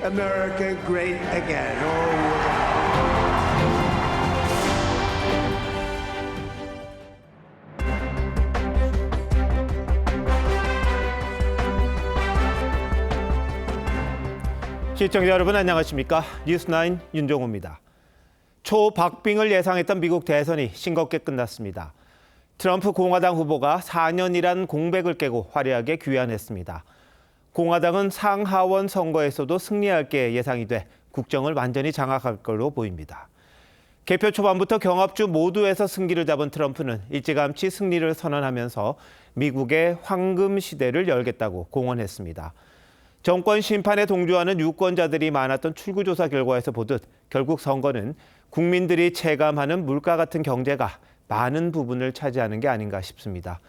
America great again. Oh. 시청자 여러분 안녕하십니까? 뉴스9 윤종호입니다. 초박빙을 예상했던 미국 대선이 싱겁게 끝났습니다. 트럼프 공화당 후보가 4년이란 공백을 깨고 화려하게 귀환했습니다. 공화당은 상하원 선거에서도 승리할 게 예상이 돼 국정을 완전히 장악할 걸로 보입니다. 개표 초반부터 경합주 모두에서 승기를 잡은 트럼프는 일찌감치 승리를 선언하면서 미국의 황금 시대를 열겠다고 공언했습니다. 정권 심판에 동조하는 유권자들이 많았던 출구조사 결과에서 보듯 결국 선거는 국민들이 체감하는 물가 같은 경제가 많은 부분을 차지하는 게 아닌가 싶습니다.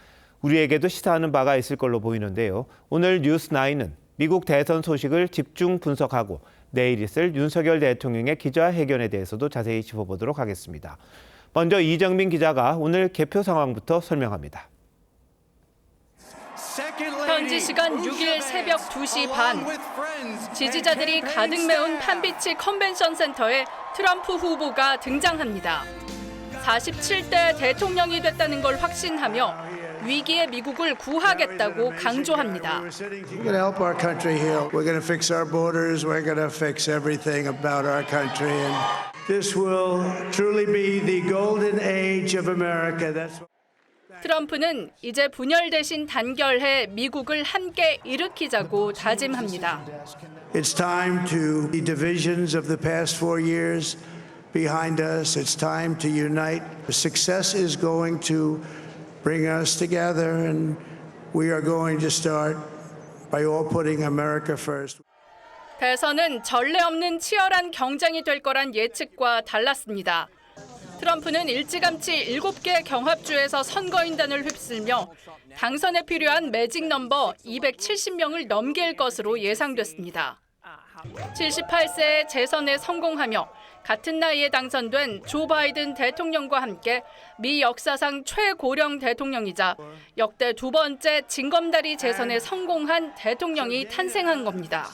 우리에게도 시사하는 바가 있을 걸로 보이는데요. 오늘 뉴스9은 미국 대선 소식을 집중 분석하고 내일 있을 윤석열 대통령의 기자회견에 대해서도 자세히 짚어보도록 하겠습니다. 먼저 이정민 기자가 오늘 개표 상황부터 설명합니다. 현지 시간 6일 새벽 2시 반, 지지자들이 가득 메운 판비치 컨벤션 센터에 트럼프 후보가 등장합니다. 47대 대통령이 됐다는 걸 확신하며 위기의 미국을 구하겠다고 강조합니다. We're going to help our country heal. We're going to fix our borders. We're going to fix everything about our country. And this will truly be the golden age of America. That's 트럼프는 이제 분열 대신 단결해 미국을 함께 일으키자고 다짐합니다. It's time to the divisions of the past 4 years behind us. It's time to unite. Success is going to bring us together, and we are going to start by all putting America first. 대선은 전례 없는 치열한 경쟁이 될 거란 예측과 달랐습니다. 트럼프는 일찌감치 7개 경합주에서 선거인단을 휩쓸며 당선에 필요한 매직 넘버 270명을 넘길 것으로 예상됐습니다. 78세에 재선에 성공하며 같은 나이에 당선된 조 바이든 대통령과 함께 미 역사상 최고령 대통령이자 역대 두 번째 징검다리 재선에 성공한 대통령이 탄생한 겁니다.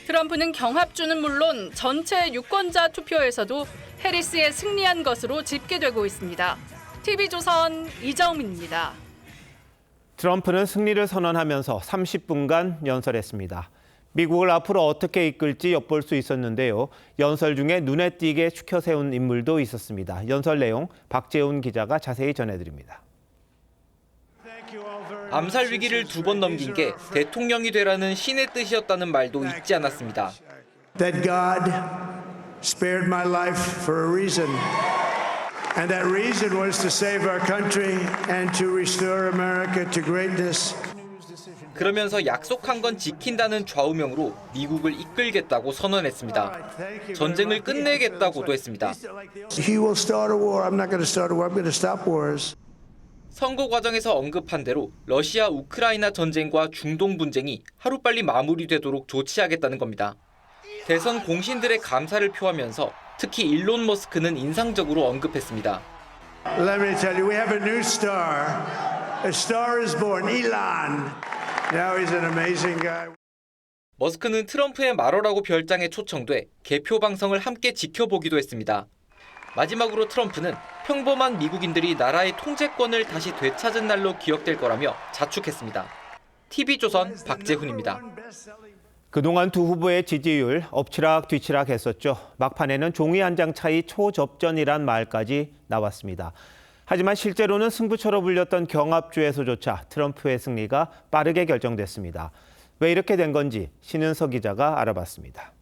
트럼프는 경합주는 물론 전체 유권자 투표에서도 해리스에 승리한 것으로 집계되고 있습니다. TV조선 이정민입니다. 트럼프는 승리를 선언하면서 30분간 연설했습니다. 미국을 앞으로 어떻게 이끌지 엿볼 수 있었는데요. 연설 중에 눈에 띄게 추켜 세운 인물도 있었습니다. 연설 내용 박재훈 기자가 자세히 전해드립니다. 암살 위기를 2번 넘긴 게 대통령이 되라는 신의 뜻이었다는 말도 잊지 않았습니다. That God spared my life for a reason. And that reason was to save our country and to restore America to greatness. 그러면서 약속한 건 지킨다는 좌우명으로 미국을 이끌겠다고 선언했습니다. 전쟁을 끝내겠다고도 했습니다. He will start a war. I'm not going to start a war. I'm going to stop wars. 선거 과정에서 언급한 대로 러시아 우크라이나 전쟁과 중동 분쟁이 하루빨리 마무리되도록 조치하겠다는 겁니다. 대선 공신들의 감사를 표하면서 특히 일론 머스크는 인상적으로 언급했습니다. Let me tell you, we have a new star. A star is born, Elon. Now he's an amazing guy. 머스크는 트럼프의 말어라고 별장에 초청돼 개표 방송을 함께 지켜보기도 했습니다. 마지막으로 트럼프는 평범한 미국인들이 나라의 통제권을 다시 되찾은 날로 기억될 거라며 자축했습니다. TV조선 박재훈입니다. 그동안 두 후보의 지지율 엎치락 뒤치락 했었죠. 막판에는 종이 한 장 차이 초접전이란 말까지 나왔습니다. 하지만 실제로는 승부처로 불렸던 경합주에서조차 트럼프의 승리가 빠르게 결정됐습니다. 왜 이렇게 된 건지 신은석 기자가 알아봤습니다.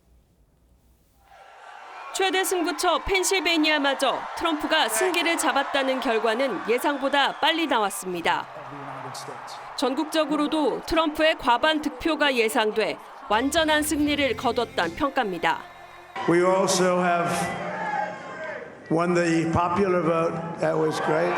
최대 승부처 펜실베이니아마저 트럼프가 승기를 잡았다는 결과는 예상보다 빨리 나왔습니다. 전국적으로도 트럼프의 과반 득표가 예상돼 완전한 승리를 거뒀다는 평가입니다. We also have won the popular vote. That was great.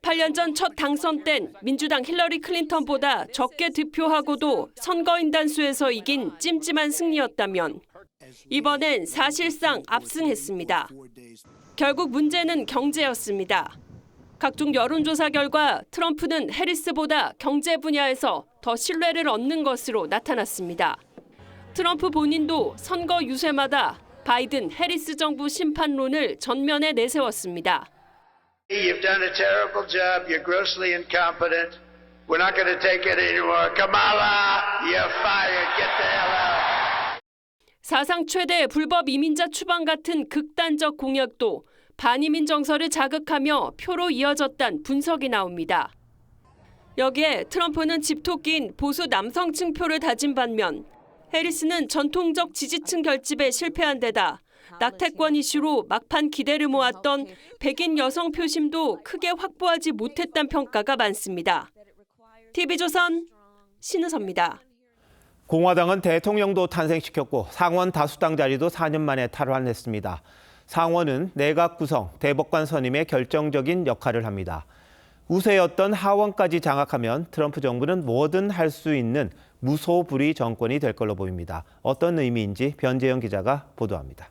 8년 전 첫 당선 땐 민주당 힐러리 클린턴보다 적게 득표하고도 선거인단 수에서 이긴 찜찜한 승리였다면 이번엔 사실상 압승했습니다. 결국 문제는 경제였습니다. 각종 여론조사 결과 트럼프는 해리스보다 경제 분야에서 더 신뢰를 얻는 것으로 나타났습니다. 트럼프 본인도 선거 유세마다 바이든, 해리스 정부 심판론을 전면에 내세웠습니다. You've done a terrible job. You're grossly incompetent. We're not going to take it anymore. Kamala, you're fired. Get the hell out. 사상 최대 불법 이민자 추방 같은 극단적 공약도 반이민 정서를 자극하며 표로 이어졌다는 분석이 나옵니다. 여기에 트럼프는 집토끼인 보수 남성층 표를 다진 반면 해리스는 전통적 지지층 결집에 실패한 데다 낙태권 이슈로 막판 기대를 모았던 백인 여성 표심도 크게 확보하지 못했다는 평가가 많습니다. TV조선 신은서입니다. 공화당은 대통령도 탄생시켰고 상원 다수당 자리도 4년 만에 탈환했습니다. 상원은 내각 구성, 대법관 선임에 결정적인 역할을 합니다. 우세였던 하원까지 장악하면 트럼프 정부는 뭐든 할 수 있는 무소불위 정권이 될 걸로 보입니다. 어떤 의미인지 변재영 기자가 보도합니다.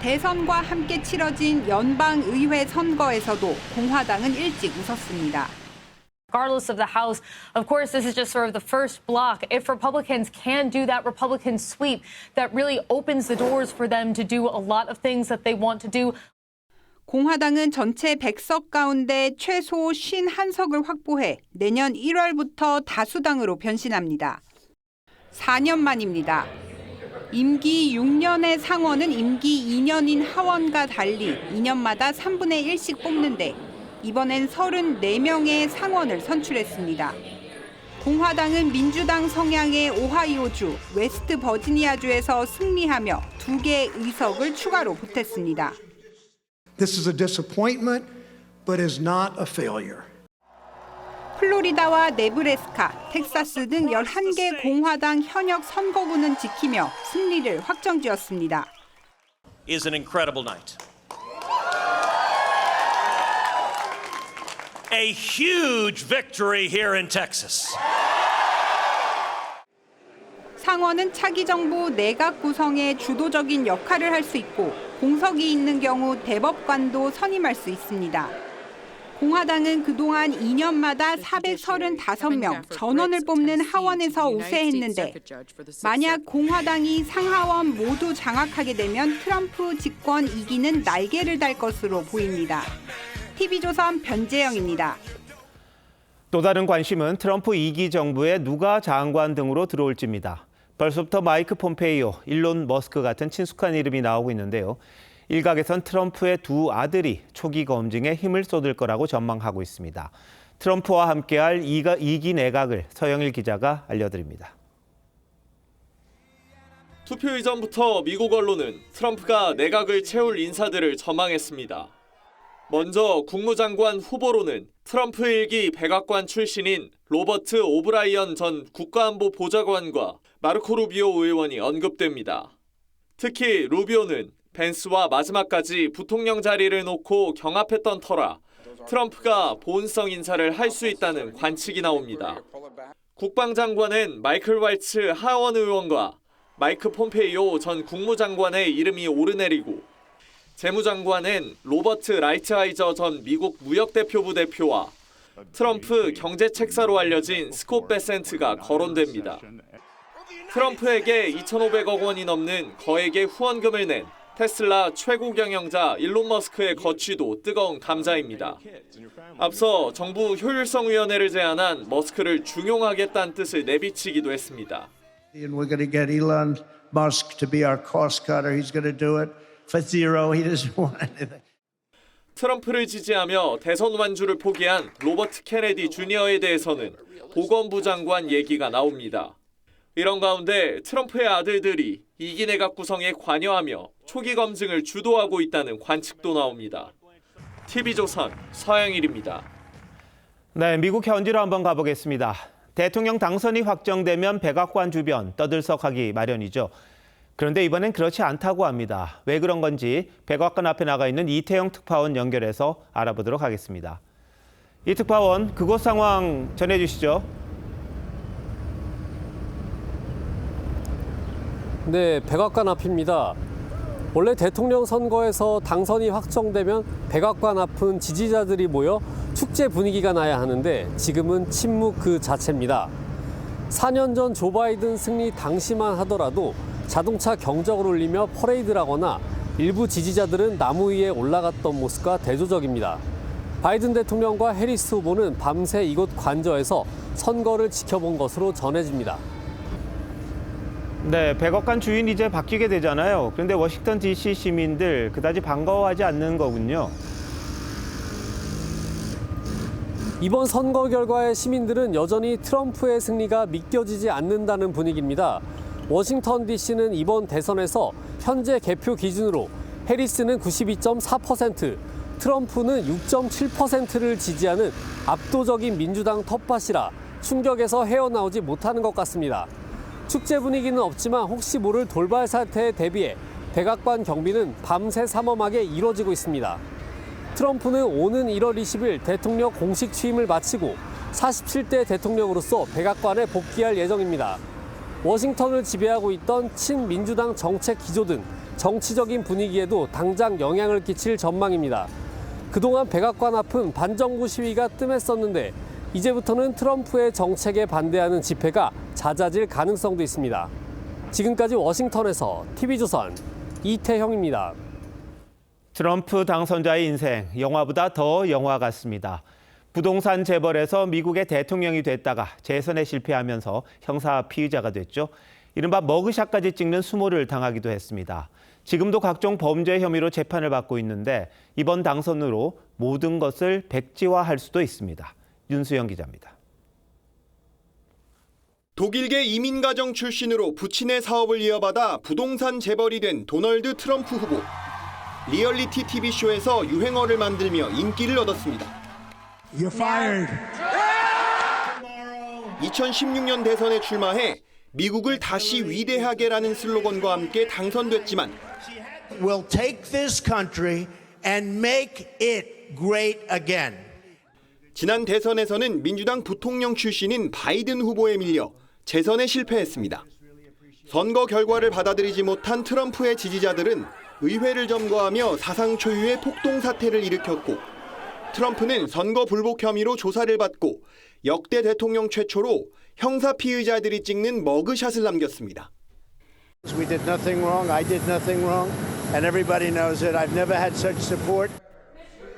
대선과 함께 치러진 연방의회 선거에서도 공화당은 일찍 웃었습니다. Regardless of the House, of course, this is just sort of the first block. If Republicans can do that Republican sweep, that really opens the doors for them to do a lot of things that they want to do. 공화당은 전체 100석 가운데 최소 51석을 확보해 내년 1월부터 다수당으로 변신합니다. 4년 만입니다. 임기 6년의 상원은 임기 2년인 하원과 달리 2년마다 3분의 1씩 뽑는데 이번엔 34명의 상원을 선출했습니다. 공화당은 민주당 성향의 오하이오주, 웨스트 버지니아주에서 승리하며 2개의 의석을 추가로 보탰습니다. This is a disappointment, but is not a failure. 플로리다와 네브래스카, 텍사스 등 11개 공화당 현역 선거구는 지키며 승리를 확정지었습니다. Is an incredible night. A huge victory here in Texas. 상원은 차기 정부 내각 구성에 주도적인 역할을 할 수 있고 공석이 있는 경우 대법관도 선임할 수 있습니다. 공화당은 그동안 2년마다 435명 전원을 뽑는 하원에서 우세했는데 만약 공화당이 상하원 모두 장악하게 되면 트럼프 집권 2기는 날개를 달 것으로 보입니다. TV조선 변재영입니다. 또 다른 관심은 트럼프 2기 정부에 누가 장관 등으로 들어올지입니다. 벌써부터 마이크 폼페이오, 일론 머스크 같은 친숙한 이름이 나오고 있는데요. 일각에선 트럼프의 두 아들이 초기 검증에 힘을 쏟을 거라고 전망하고 있습니다. 트럼프와 함께할 2기 내각을 서영일 기자가 알려드립니다. 투표 이전부터 미국 언론은 트럼프가 내각을 채울 인사들을 전망했습니다. 먼저 국무장관 후보로는 트럼프 1기 백악관 출신인 로버트 오브라이언 전 국가안보보좌관과 마르코 루비오 의원이 언급됩니다. 특히 루비오는 벤스와 마지막까지 부통령 자리를 놓고 경합했던 터라 트럼프가 보온성 인사를 할 수 있다는 관측이 나옵니다. 국방장관은 마이클 왈츠 하원 의원과 마이크 폼페이오 전 국무장관의 이름이 오르내리고 재무장관은 로버트 라이트하이저 전 미국 무역대표부 대표와 트럼프 경제책사로 알려진 스콧 베센트가 거론됩니다. 트럼프에게 2,500억 원이 넘는 거액의 후원금을 낸 테슬라 최고 경영자 일론 머스크의 거취도 뜨거운 감자입니다. 앞서 정부 효율성위원회를 제안한 머스크를 중용하겠다는 뜻을 내비치기도 했습니다. And we're going to get Elon Musk to be our cost cutter. He's going to do it for zero. He doesn't want anything. 트럼프를 지지하며 대선 완주를 포기한 로버트 케네디 주니어에 대해서는 보건부 장관 얘기가 나옵니다. 이런 가운데 트럼프의 아들들이 2기 내각 구성에 관여하며 초기 검증을 주도하고 있다는 관측도 나옵니다. TV조선 서영일입니다. 네, 미국 현지로 한번 가보겠습니다. 대통령 당선이 확정되면 백악관 주변 떠들썩하기 마련이죠. 그런데 이번엔 그렇지 않다고 합니다. 왜 그런 건지 백악관 앞에 나가 있는 이태영 특파원 연결해서 알아보도록 하겠습니다. 이 특파원, 그곳 상황 전해주시죠. 네, 백악관 앞입니다. 원래 대통령 선거에서 당선이 확정되면 백악관 앞은 지지자들이 모여 축제 분위기가 나야 하는데 지금은 침묵 그 자체입니다. 4년 전 조 바이든 승리 당시만 하더라도 자동차 경적을 울리며 퍼레이드를 하거나 일부 지지자들은 나무 위에 올라갔던 모습과 대조적입니다. 바이든 대통령과 해리스 후보는 밤새 이곳 관저에서 선거를 지켜본 것으로 전해집니다. 네, 백악관 주인 이제 바뀌게 되잖아요. 그런데 워싱턴 DC 시민들 그다지 반가워하지 않는 거군요. 이번 선거 결과에 시민들은 여전히 트럼프의 승리가 믿겨지지 않는다는 분위기입니다. 워싱턴 DC는 이번 대선에서 현재 개표 기준으로 해리스는 92.4%, 트럼프는 6.7%를 지지하는 압도적인 민주당 텃밭이라 충격에서 헤어나오지 못하는 것 같습니다. 축제 분위기는 없지만 혹시 모를 돌발 사태에 대비해 백악관 경비는 밤새 삼엄하게 이뤄지고 있습니다. 트럼프는 오는 1월 20일 대통령 공식 취임을 마치고 47대 대통령으로서 백악관에 복귀할 예정입니다. 워싱턴을 지배하고 있던 친민주당 정책 기조 등 정치적인 분위기에도 당장 영향을 끼칠 전망입니다. 그동안 백악관 앞은 반정부 시위가 뜸했었는데 이제부터는 트럼프의 정책에 반대하는 집회가 잦아질 가능성도 있습니다. 지금까지 워싱턴에서 TV조선 이태형입니다. 트럼프 당선자의 인생, 영화보다 더 영화 같습니다. 부동산 재벌에서 미국의 대통령이 됐다가 재선에 실패하면서 형사 피의자가 됐죠. 이른바 머그샷까지 찍는 수모를 당하기도 했습니다. 지금도 각종 범죄 혐의로 재판을 받고 있는데 이번 당선으로 모든 것을 백지화할 수도 있습니다. 윤수영 기자입니다. 독일계 이민가정 출신으로 부친의 사업을 이어받아 부동산 재벌이 된 도널드 트럼프 후보. 리얼리티 TV쇼에서 유행어를 만들며 인기를 얻었습니다. You're fired. 2016년 대선에 출마해 미국을 다시 위대하게라는 슬로건과 함께 당선됐지만 We'll take this country and make it great again. 지난 대선에서는 민주당 부통령 출신인 바이든 후보에 밀려 재선에 실패했습니다. 선거 결과를 받아들이지 못한 트럼프의 지지자들은 의회를 점거하며 사상 초유의 폭동 사태를 일으켰고 트럼프는 선거 불복 혐의로 조사를 받고 역대 대통령 최초로 형사 피의자들이 찍는 머그샷을 남겼습니다. We did nothing wrong. I did nothing wrong. And everybody knows it. I've never had such support.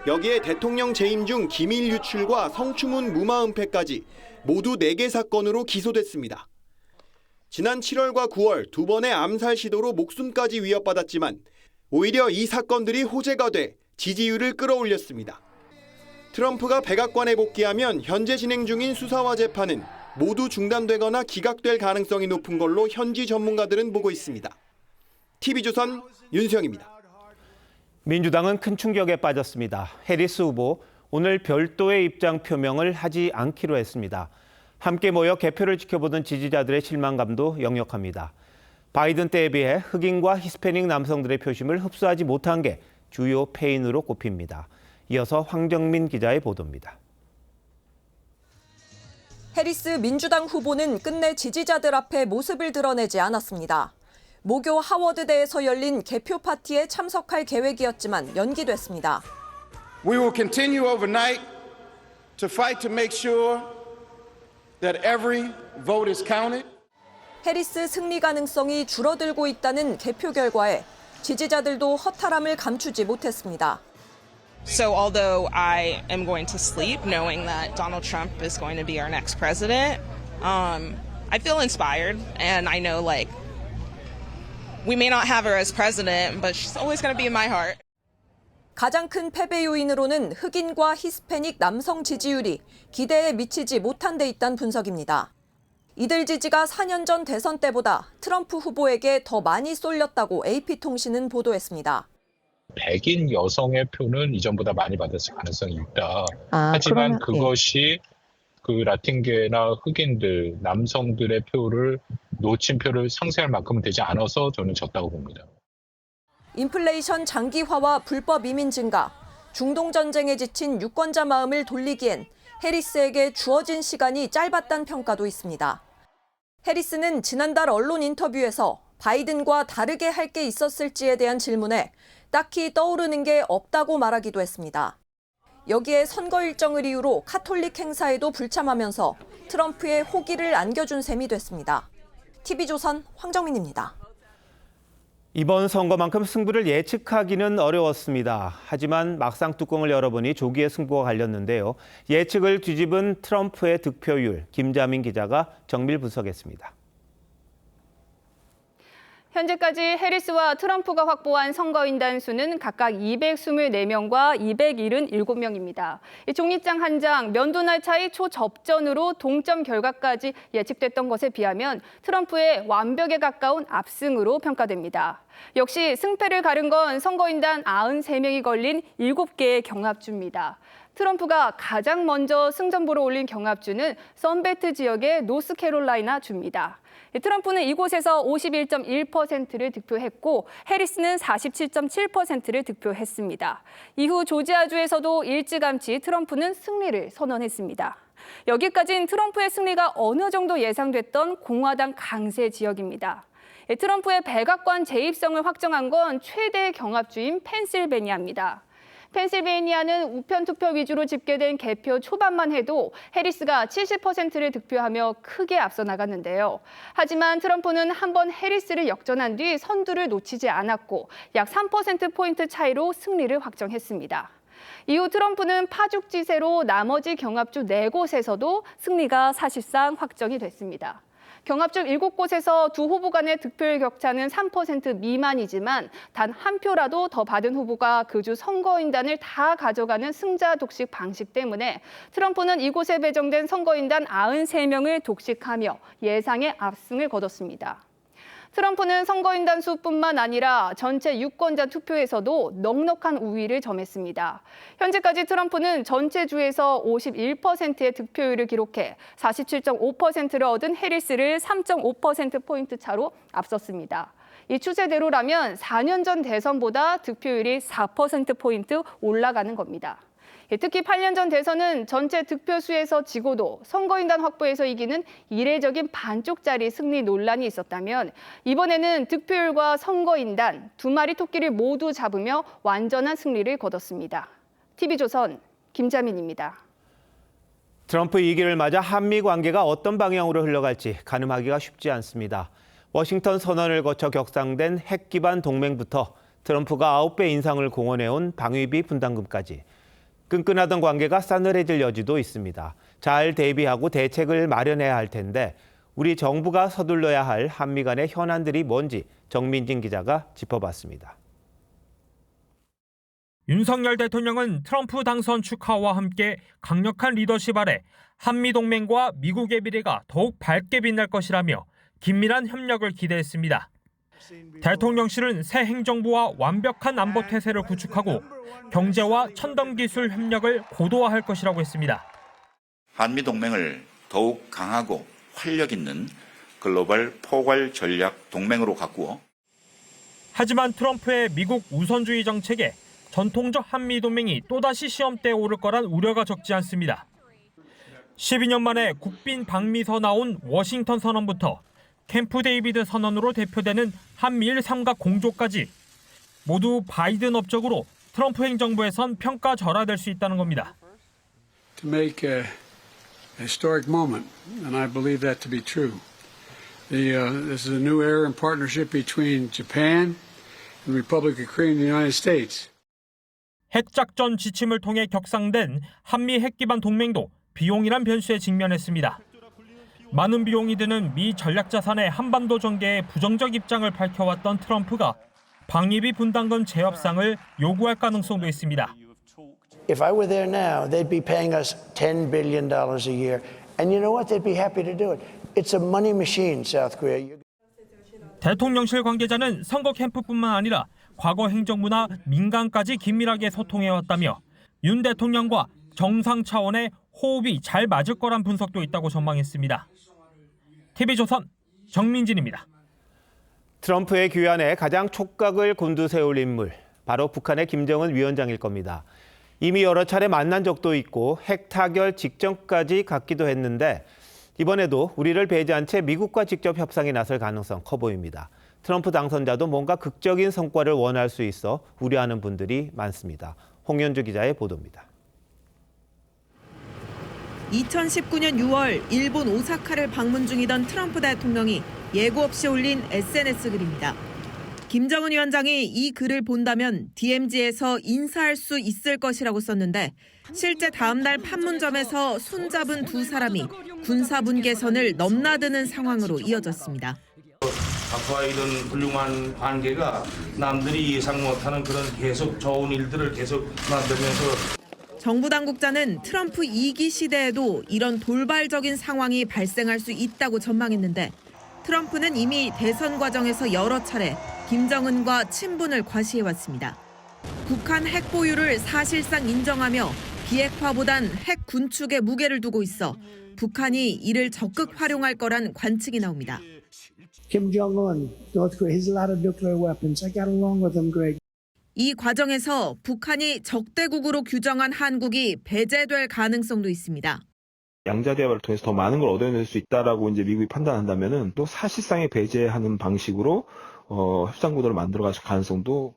여기에 대통령 재임 중 기밀 유출과 성추문 무마 은폐까지 모두 4개 사건으로 기소됐습니다. 지난 7월과 9월 두 번의 암살 시도로 목숨까지 위협받았지만 오히려 이 사건들이 호재가 돼 지지율을 끌어올렸습니다. 트럼프가 백악관에 복귀하면 현재 진행 중인 수사와 재판은 모두 중단되거나 기각될 가능성이 높은 걸로 현지 전문가들은 보고 있습니다. TV조선 윤수영입니다. 민주당은 큰 충격에 빠졌습니다. 해리스 후보, 오늘 별도의 입장 표명을 하지 않기로 했습니다. 함께 모여 개표를 지켜보던 지지자들의 실망감도 역력합니다. 바이든 때에 비해 흑인과 히스패닉 남성들의 표심을 흡수하지 못한 게 주요 패인으로 꼽힙니다. 이어서 황정민 기자의 보도입니다. 해리스 민주당 후보는 끝내 지지자들 앞에 모습을 드러내지 않았습니다. 모교 하워드대에서 열린 개표 파티에 참석할 계획이었지만 연기됐습니다. We will continue overnight to fight to make sure that every vote is counted. 해리스 승리 가능성이 줄어들고 있다는 개표 결과에 지지자들도 허탈함을 감추지 못했습니다. So although I am going to sleep knowing that Donald Trump is going to be our next president, I feel inspired and I know like we may not have her as president, but she's always going to be in my heart. 가장 큰 패배 요인으로는 흑인과 히스패닉 남성 지지율이 기대에 미치지 못한 데 있다는 분석입니다. 이들 지지가 4년 전 대선 때보다 트럼프 후보에게 더 많이 쏠렸다고 AP통신은 보도했습니다. 백인 여성의 표는 이전보다 많이 받았을 가능성이 있다. 하지만 그것이 그 라틴계나 흑인들, 남성들의 표를 놓친 표를 상쇄할 만큼은 되지 않아서 저는 졌다고 봅니다. 인플레이션 장기화와 불법 이민 증가, 중동 전쟁에 지친 유권자 마음을 돌리기엔 해리스에게 주어진 시간이 짧았다는 평가도 있습니다. 해리스는 지난달 언론 인터뷰에서 바이든과 다르게 할 게 있었을지에 대한 질문에 딱히 떠오르는 게 없다고 말하기도 했습니다. 여기에 선거 일정을 이유로 카톨릭 행사에도 불참하면서 트럼프의 호기를 안겨준 셈이 됐습니다. TV조선 황정민입니다. 이번 선거만큼 승부를 예측하기는 어려웠습니다. 하지만 막상 뚜껑을 열어보니 조기에 승부가 갈렸는데요. 예측을 뒤집은 트럼프의 득표율, 김자민 기자가 정밀 분석했습니다. 현재까지 해리스와 트럼프가 확보한 선거인단 수는 각각 224명과 277명입니다. 종이장 한 장, 면도날 차이 초접전으로 동점 결과까지 예측됐던 것에 비하면 트럼프의 완벽에 가까운 압승으로 평가됩니다. 역시 승패를 가른 건 선거인단 93명이 걸린 7개의 경합주입니다. 트럼프가 가장 먼저 승전보를 올린 경합주는 선벨트 지역의 노스캐롤라이나 주입니다. 트럼프는 이곳에서 51.1%를 득표했고 해리스는 47.7%를 득표했습니다. 이후 조지아주에서도 일찌감치 트럼프는 승리를 선언했습니다. 여기까지는 트럼프의 승리가 어느 정도 예상됐던 공화당 강세 지역입니다. 트럼프의 백악관 재입성을 확정한 건 최대 경합주인 펜실베니아입니다. 펜실베이니아는 우편 투표 위주로 집계된 개표 초반만 해도 해리스가 70%를 득표하며 크게 앞서 나갔는데요. 하지만 트럼프는 한 번 해리스를 역전한 뒤 선두를 놓치지 않았고 약 3%포인트 차이로 승리를 확정했습니다. 이후 트럼프는 파죽지세로 나머지 경합주 4곳에서도 승리가 사실상 확정이 됐습니다. 경합주 7곳에서 두 후보 간의 득표율 격차는 3% 미만이지만 단 한 표라도 더 받은 후보가 그 주 선거인단을 다 가져가는 승자 독식 방식 때문에 트럼프는 이곳에 배정된 선거인단 93명을 독식하며 예상의 압승을 거뒀습니다. 트럼프는 선거인단 수뿐만 아니라 전체 유권자 투표에서도 넉넉한 우위를 점했습니다. 현재까지 트럼프는 전체 주에서 51%의 득표율을 기록해 47.5%를 얻은 해리스를 3.5%포인트 차로 앞섰습니다. 이 추세대로라면 4년 전 대선보다 득표율이 4%포인트 올라가는 겁니다. 특히 8년 전 대선은 전체 득표수에서 지고도 선거인단 확보에서 이기는 이례적인 반쪽짜리 승리 논란이 있었다면 이번에는 득표율과 선거인단 두 마리 토끼를 모두 잡으며 완전한 승리를 거뒀습니다. TV조선 김자민입니다. 트럼프 2기를 맞아 한미 관계가 어떤 방향으로 흘러갈지 가늠하기가 쉽지 않습니다. 워싱턴 선언을 거쳐 격상된 핵 기반 동맹부터 트럼프가 9배 인상을 공언해온 방위비 분담금까지 끈끈하던 관계가 싸늘해질 여지도 있습니다. 잘 대비하고 대책을 마련해야 할 텐데 우리 정부가 서둘러야 할 한미 간의 현안들이 뭔지 정민진 기자가 짚어봤습니다. 윤석열 대통령은 트럼프 당선 축하와 함께 강력한 리더십 아래 한미 동맹과 미국의 미래가 더욱 밝게 빛날 것이라며 긴밀한 협력을 기대했습니다. 대통령실은 새 행정부와 완벽한 안보 태세를 구축하고 경제와 첨단기술 협력을 고도화할 것이라고 했습니다. 한미 동맹을 더욱 강하고 활력 있는 글로벌 포괄 전략 동맹으로 가꾸어. 하지만 트럼프의 미국 우선주의 정책에 전통적 한미 동맹이 또다시 시험대에 오를 거란 우려가 적지 않습니다. 12년 만에 국빈 방미서 나온 워싱턴 선언부터 캠프 데이비드 선언으로 대표되는 한미일 삼각 공조까지 모두 바이든 업적으로 트럼프 행정부에선 평가 절하될 수 있다는 겁니다. To make a historic moment, and I believe that to be true. This is a new era in partnership between Japan and the Republic of Korea and the United States. 핵작전 지침을 통해 격상된 한미 핵 기반 동맹도 비용이란 변수에 직면했습니다. 많은 비용이 드는 미 전략 자산의 한반도 전개에 부정적 입장을 밝혀왔던 트럼프가 방위비 분담금 재협상을 요구할 가능성도 있습니다. If I were there now, they'd be paying us $10 billion a year. And you know what? They'd be happy to do it. It's a money machine, South Korea. 대통령실 관계자는 선거 캠프뿐만 아니라 과거 행정부나 민간까지 긴밀하게 소통해왔다며 윤 대통령과 정상 차원의 호흡이 잘 맞을 거란 분석도 있다고 전망했습니다. TV조선 정민진입니다. 트럼프의 귀환에 가장 촉각을 곤두세울 인물, 바로 북한의 김정은 위원장일 겁니다. 이미 여러 차례 만난 적도 있고 핵 타결 직전까지 갔기도 했는데 이번에도 우리를 배제한 채 미국과 직접 협상에 나설 가능성 커 보입니다. 트럼프 당선자도 뭔가 극적인 성과를 원할 수 있어 우려하는 분들이 많습니다. 홍현주 기자의 보도입니다. 2019년 6월 일본 오사카를 방문 중이던 트럼프 대통령이 예고 없이 올린 SNS 글입니다. 김정은 위원장이 이 글을 본다면 DMZ에서 인사할 수 있을 것이라고 썼는데 실제 다음 날 판문점에서 손잡은 두 사람이 군사분계선을 넘나드는 상황으로 이어졌습니다. 각과의 이런 훌륭한 관계가 남들이 예상 못하는 그런 계속 좋은 일들을 계속 만들면서 정부 당국자는 트럼프 2기 시대에도 이런 돌발적인 상황이 발생할 수 있다고 전망했는데 트럼프는 이미 대선 과정에서 여러 차례 김정은과 친분을 과시해왔습니다. 북한 핵 보유를 사실상 인정하며 비핵화보단 핵 군축에 무게를 두고 있어 북한이 이를 적극 활용할 거란 관측이 나옵니다. Kim Jong-un, North Korea, he has a lot of nuclear weapons. I got along with him great. 이 과정에서 북한이 적대국으로 규정한 한국이 배제될 가능성도 있습니다. 양자 대화를 통해서 더 많은 걸 얻어낼 수 있다라고 이제 미국이 판단한다면은 또 사실상의 배제하는 방식으로 협상 구도를 만들어갈 가능성도.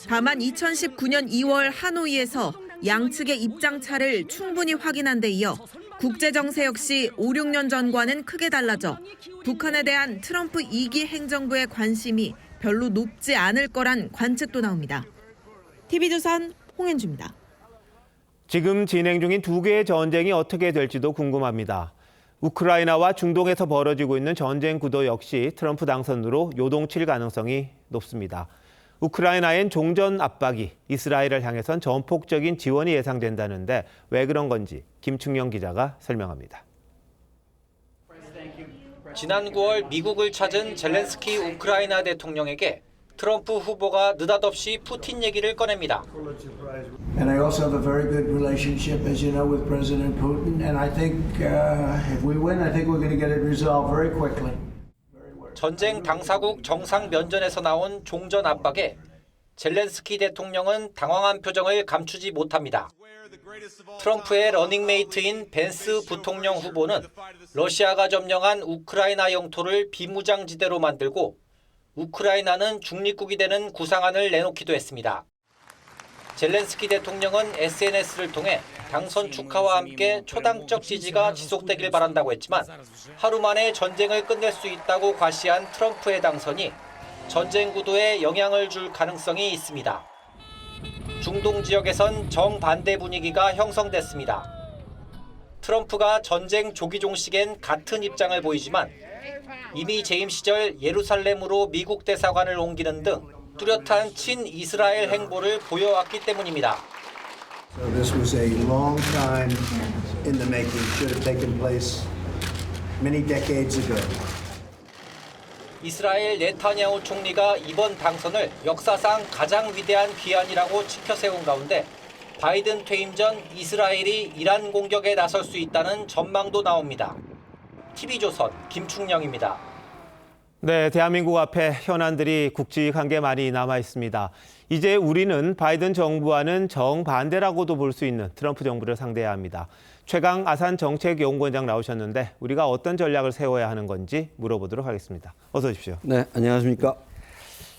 다만 2019년 2월 하노이에서 양측의 입장차를 충분히 확인한 데 이어 국제 정세 역시 5, 6년 전과는 크게 달라져 북한에 대한 트럼프 2기 행정부의 관심이 별로 높지 않을 거란 관측도 나옵니다. TV조선 홍현주입니다. 지금 진행 중인 두 개의 전쟁이 어떻게 될지도 궁금합니다. 우크라이나와 중동에서 벌어지고 있는 전쟁 구도 역시 트럼프 당선으로 요동칠 가능성이 높습니다. 우크라이나엔 종전 압박이, 이스라엘을 향해선 전폭적인 지원이 예상된다는데 왜 그런 건지 김충영 기자가 설명합니다. 지난 9월 미국을 찾은 젤렌스키 우크라이나 대통령에게 트럼프 후보가 느닷없이 푸틴 얘기를 꺼냅니다. And I also have a very good relationship, as you know, with President Putin. And I think if we win, I think we're going to get it resolved very quickly. 전쟁 당사국 정상 면전에서 나온 종전 압박에 젤렌스키 대통령은 당황한 표정을 감추지 못합니다. 트럼프의 러닝메이트인 벤스 부통령 후보는 러시아가 점령한 우크라이나 영토를 비무장지대로 만들고 우크라이나는 중립국이 되는 구상안을 내놓기도 했습니다. 젤렌스키 대통령은 SNS를 통해 당선 축하와 함께 초당적 지지가 지속되길 바란다고 했지만 하루 만에 전쟁을 끝낼 수 있다고 과시한 트럼프의 당선이 전쟁 구도에 영향을 줄 가능성이 있습니다. 중동 지역에선 정반대 분위기가 형성됐습니다. 트럼프가 전쟁 조기 종식엔 같은 입장을 보이지만 이미 재임 시절 예루살렘으로 미국 대사관을 옮기는 등 뚜렷한 친이스라엘 행보를 보여왔기 때문입니다. So this was a long time in the making. Should have taken place many decades ago. 이스라엘 네타냐후 총리가 이번 당선을 역사상 가장 위대한 기한이라고 치켜세운 가운데 바이든 퇴임 전 이스라엘이 이란 공격에 나설 수 있다는 전망도 나옵니다. TV조선 김충영입니다. 네, 대한민국 앞에 현안들이 굵직한 게 많이 남아 있습니다. 이제 우리는 바이든 정부와는 정반대라고도 볼 수 있는 트럼프 정부를 상대해야 합니다. 최강 아산 정책연구원장 나오셨는데 우리가 어떤 전략을 세워야 하는 건지 물어보도록 하겠습니다. 어서 오십시오. 네, 안녕하십니까.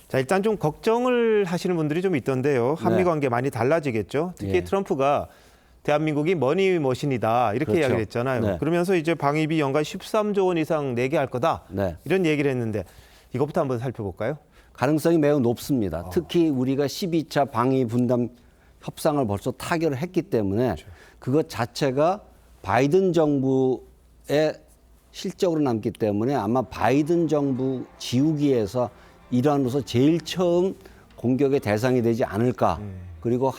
자, 일단 좀 걱정을 하시는 분들이 좀 있던데요. 한미 관계 많이 달라지겠죠. 특히 트럼프가 대한민국이 머니머신이다 이렇게 이야기를 했잖아요. 네. 그러면서 이제 방위비 연간 13조 원 이상 내게 할 거다 이런 얘기를 했는데 이것부터 한번 살펴볼까요? 가능성이 매우 높습니다. 특히 우리가 12차 방위 분담 협상을 벌써 타결을 했기 때문에 그것 자체가 바이든 정부의 실적으로 남기 때문에 아마 바이든 정부 지우기에서 일환으로서 제일 처음 공격의 대상이 되지 않을까. 그리고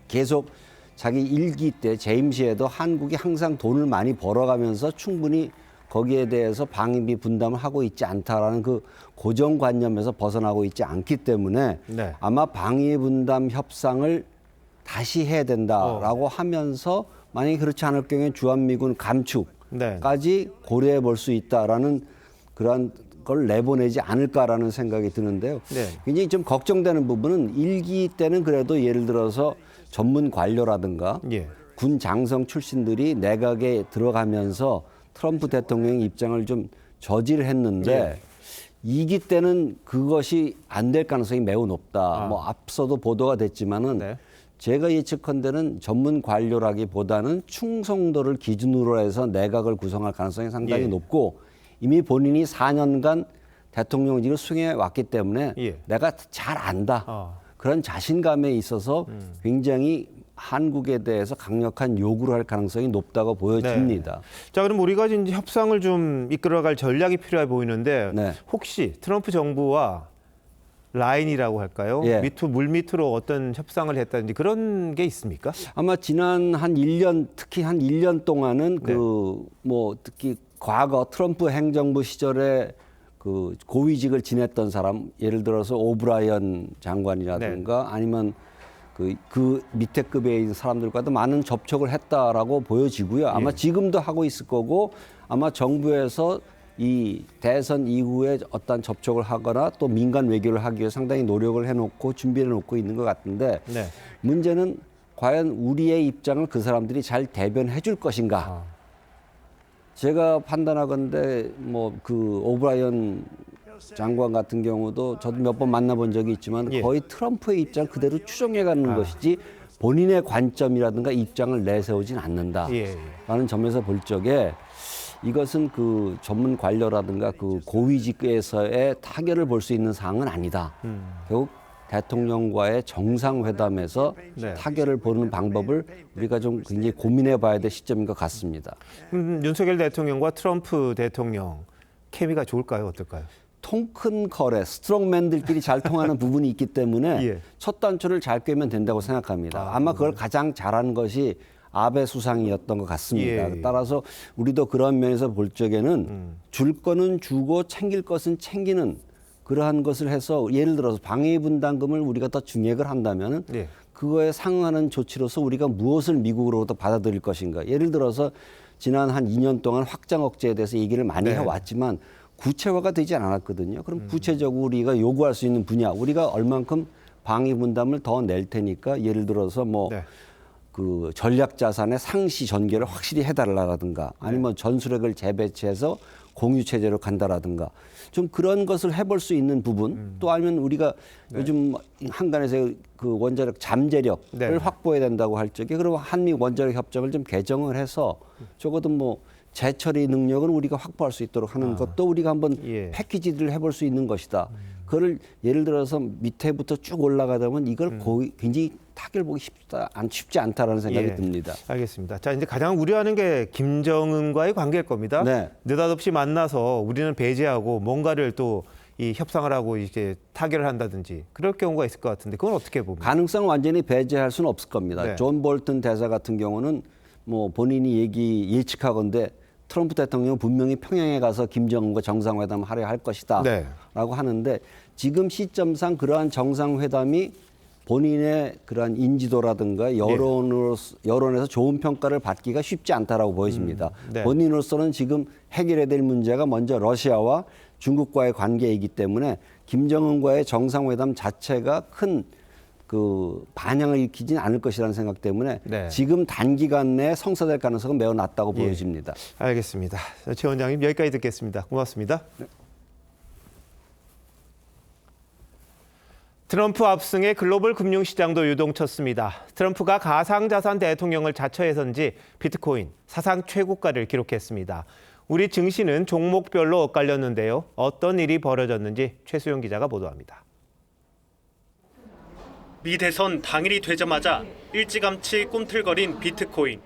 계속 자기 일기 때 재임 시에도 한국이 항상 돈을 많이 벌어가면서 충분히 거기에 대해서 방위비 분담을 하고 있지 않다라는 그 고정관념에서 벗어나고 있지 않기 때문에 아마 방위 분담 협상을 다시 해야 된다라고 하면서 만약에 그렇지 않을 경우에 주한미군 감축까지 고려해 볼 수 있다라는 그러한 걸 내보내지 않을까라는 생각이 드는데요. 굉장히 좀 걱정되는 부분은 일기 때는 그래도 예를 들어서 전문 관료라든가 군 장성 출신들이 내각에 들어가면서 트럼프 대통령의 입장을 좀 저지를 했는데 2기 때는 그것이 안 될 가능성이 매우 높다. 뭐 앞서도 보도가 됐지만은 제가 예측컨대는 전문 관료라기보다는 충성도를 기준으로 해서 내각을 구성할 가능성이 상당히 예. 높고 이미 본인이 4년간 대통령직을 수행해 왔기 때문에 예. 내가 잘 안다. 그런 자신감에 있어서 굉장히 한국에 대해서 강력한 요구를 할 가능성이 높다고 보여집니다. 네. 자, 그럼 우리가 이제 협상을 좀 이끌어갈 전략이 필요해 보이는데 네. 혹시 트럼프 정부와 라인이라고 할까요? 예. 물밑으로 어떤 협상을 했다든지 그런 게 있습니까? 아마 지난 한 1년, 특히 한 1년 동안은 특히 과거 트럼프 행정부 시절에 그 고위직을 지냈던 사람, 예를 들어서 오브라이언 장관이라든가 아니면 그 밑에 급에 있는 사람들과도 많은 접촉을 했다라고 보여지고요. 아마 지금도 하고 있을 거고 아마 정부에서 이 대선 이후에 어떤 접촉을 하거나 또 민간 외교를 하기 위해 상당히 노력을 해놓고 준비해 놓고 있는 것 같은데 문제는 과연 우리의 입장을 그 사람들이 잘 대변해 줄 것인가. 제가 판단하건대 그 오브라이언 장관 같은 경우도 저도 몇 번 만나본 적이 있지만 거의 트럼프의 입장 그대로 추종해가는 것이지 본인의 관점이라든가 입장을 내세우진 않는다라는 점에서 볼 적에 이것은 그 전문 관료라든가 그 고위직에서의 타결을 볼 수 있는 사항은 아니다. 결국 대통령과의 정상회담에서 타결을 보는 방법을 우리가 좀 굉장히 고민해 봐야 될 시점인 것 같습니다. 윤석열 대통령과 트럼프 대통령 케미가 좋을까요? 어떨까요? 통 큰 거래, 스트롱맨들끼리 잘 통하는 부분이 있기 때문에 첫 단추를 잘 꿰면 된다고 생각합니다. 아마 그걸 가장 잘한 것이 아베 수상이었던 것 같습니다. 따라서 우리도 그런 면에서 볼 적에는 줄 거는 주고 챙길 것은 챙기는 그러한 것을 해서 예를 들어서 방위 분담금을 우리가 더 증액을 한다면 그거에 상응하는 조치로서 우리가 무엇을 미국으로부터 받아들일 것인가. 예를 들어서 지난 한 2년 동안 확장 억제에 대해서 얘기를 많이 해왔지만 구체화가 되지 않았거든요. 그럼 구체적으로 우리가 요구할 수 있는 분야, 우리가 얼만큼 방위 분담을 더 낼 테니까 예를 들어서 그 전략 자산의 상시 전개를 확실히 해달라라든가 아니면 전술핵을 재배치해서 공유 체제로 간다라든가 좀 그런 것을 해볼 수 있는 부분 또 아니면 우리가 요즘 한간에서 그 원자력 잠재력을 확보해야 된다고 할 적에 그럼 한미 원자력 협정을 좀 개정을 해서 적어도 재처리 능력은 우리가 확보할 수 있도록 하는 것도 우리가 한번 패키지를 해볼 수 있는 것이다. 그걸 예를 들어서 밑에부터 쭉 올라가다 보면 이걸 굉장히 타결 보기 쉽지 않다라는 생각이 듭니다. 알겠습니다. 자, 이제 가장 우려하는 게 김정은과의 관계일 겁니다. 느닷없이 만나서 우리는 배제하고 뭔가를 또 이 협상을 하고 이렇게 타결을 한다든지 그럴 경우가 있을 것 같은데 그건 어떻게 봅니까? 가능성을 완전히 배제할 수는 없을 겁니다. 존 볼튼 대사 같은 경우는 본인이 예측하건대 트럼프 대통령은 분명히 평양에 가서 김정은과 정상회담을 하려 할 것이다 라고 하는데 지금 시점상 그러한 정상회담이 본인의 그러한 인지도라든가 여론에서 좋은 평가를 받기가 쉽지 않다라고 보여집니다. 본인으로서는 지금 해결해야 될 문제가 먼저 러시아와 중국과의 관계이기 때문에 김정은과의 정상회담 자체가 큰 그 반향을 일으키지는 않을 것이라는 생각 때문에 지금 단기간 내에 성사될 가능성은 매우 낮다고 보여집니다. 알겠습니다. 최 원장님 여기까지 듣겠습니다. 고맙습니다. 트럼프 압승에 글로벌 금융시장도 유동쳤습니다. 트럼프가 가상자산 대통령을 자처해서인지 비트코인 사상 최고가를 기록했습니다. 우리 증시는 종목별로 엇갈렸는데요. 어떤 일이 벌어졌는지 최수영 기자가 보도합니다. 미 대선 당일이 되자마자 일찌감치 꿈틀거린 비트코인.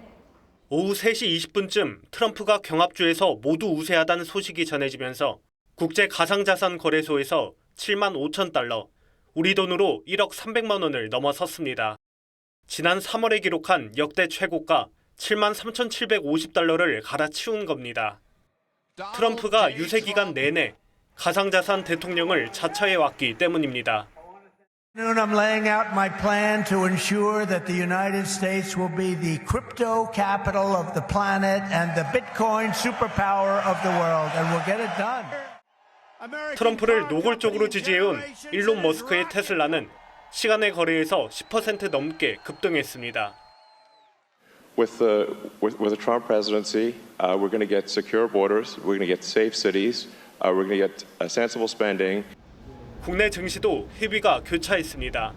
오후 3시 20분쯤 트럼프가 경합주에서 모두 우세하다는 소식이 전해지면서 국제 가상자산 거래소에서 7만 5천 달러, 우리 돈으로 1억 300만 원을 넘어섰습니다. 지난 3월에 기록한 역대 최고가 7만 3,750달러를 갈아치운 겁니다. 트럼프가 유세 기간 내내 가상자산 대통령을 자처해왔기 때문입니다. I'm laying out my plan to ensure that the United States will be the crypto capital of the planet and the Bitcoin superpower of the world, and we'll get it done. 트럼프를 노골적으로 지지해온 일론 머스크의 테슬라는 시간의 거래에서 10% 넘게 급등했습니다. With the Trump presidency, we're going to get secure borders, we're going to get safe cities, we're going to get sensible spending. 국내 증시도 희비가 교차했습니다.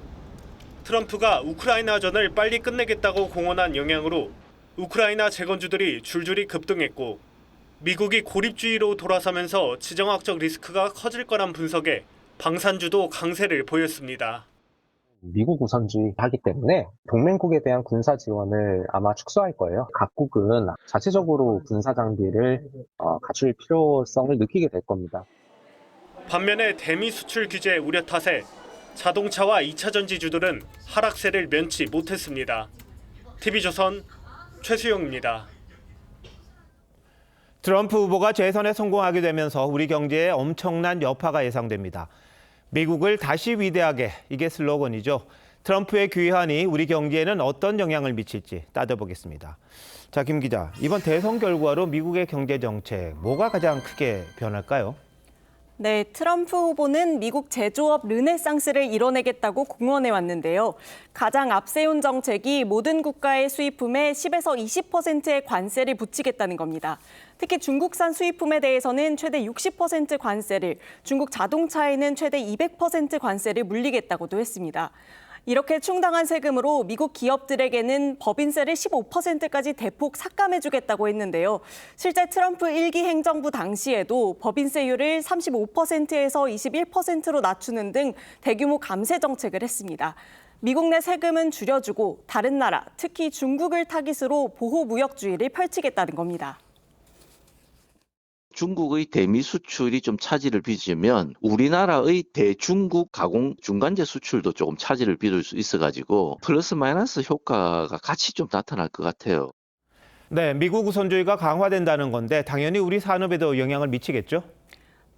트럼프가 우크라이나전을 빨리 끝내겠다고 공언한 영향으로 우크라이나 재건주들이 줄줄이 급등했고 미국이 고립주의로 돌아서면서 지정학적 리스크가 커질 거란 분석에 방산주도 강세를 보였습니다. 미국 우선주의 하기 때문에 동맹국에 대한 군사 지원을 아마 축소할 거예요. 각국은 자체적으로 군사 장비를 갖출 필요성을 느끼게 될 겁니다. 반면에 대미 수출 규제 우려 탓에 자동차와 2차 전지주들은 하락세를 면치 못했습니다. TV조선 최수영입니다. 트럼프 후보가 재선에 성공하게 되면서 우리 경제에 엄청난 여파가 예상됩니다. 미국을 다시 위대하게, 이게 슬로건이죠. 트럼프의 귀환이 우리 경제에는 어떤 영향을 미칠지 따져보겠습니다. 자, 김 기자, 이번 대선 결과로 미국의 경제 정책 뭐가 가장 크게 변할까요? 네, 트럼프 후보는 미국 제조업 르네상스를 이뤄내겠다고 공언해 왔는데요. 가장 앞세운 정책이 모든 국가의 수입품에 10에서 20%의 관세를 붙이겠다는 겁니다. 특히 중국산 수입품에 대해서는 최대 60% 관세를, 중국 자동차에는 최대 200% 관세를 물리겠다고도 했습니다. 이렇게 충당한 세금으로 미국 기업들에게는 법인세를 15%까지 대폭 삭감해주겠다고 했는데요. 실제 트럼프 1기 행정부 당시에도 법인세율을 35%에서 21%로 낮추는 등 대규모 감세 정책을 했습니다. 미국 내 세금은 줄여주고 다른 나라, 특히 중국을 타깃으로 보호무역주의를 펼치겠다는 겁니다. 중국의 대미 수출이 좀 차질을 빚으면 우리나라의 대중국 가공 중간재 수출도 조금 차질을 빚을 수 있어가지고 플러스 마이너스 효과가 같이 좀 나타날 것 같아요. 네, 미국 우선주의가 강화된다는 건데 당연히 우리 산업에도 영향을 미치겠죠?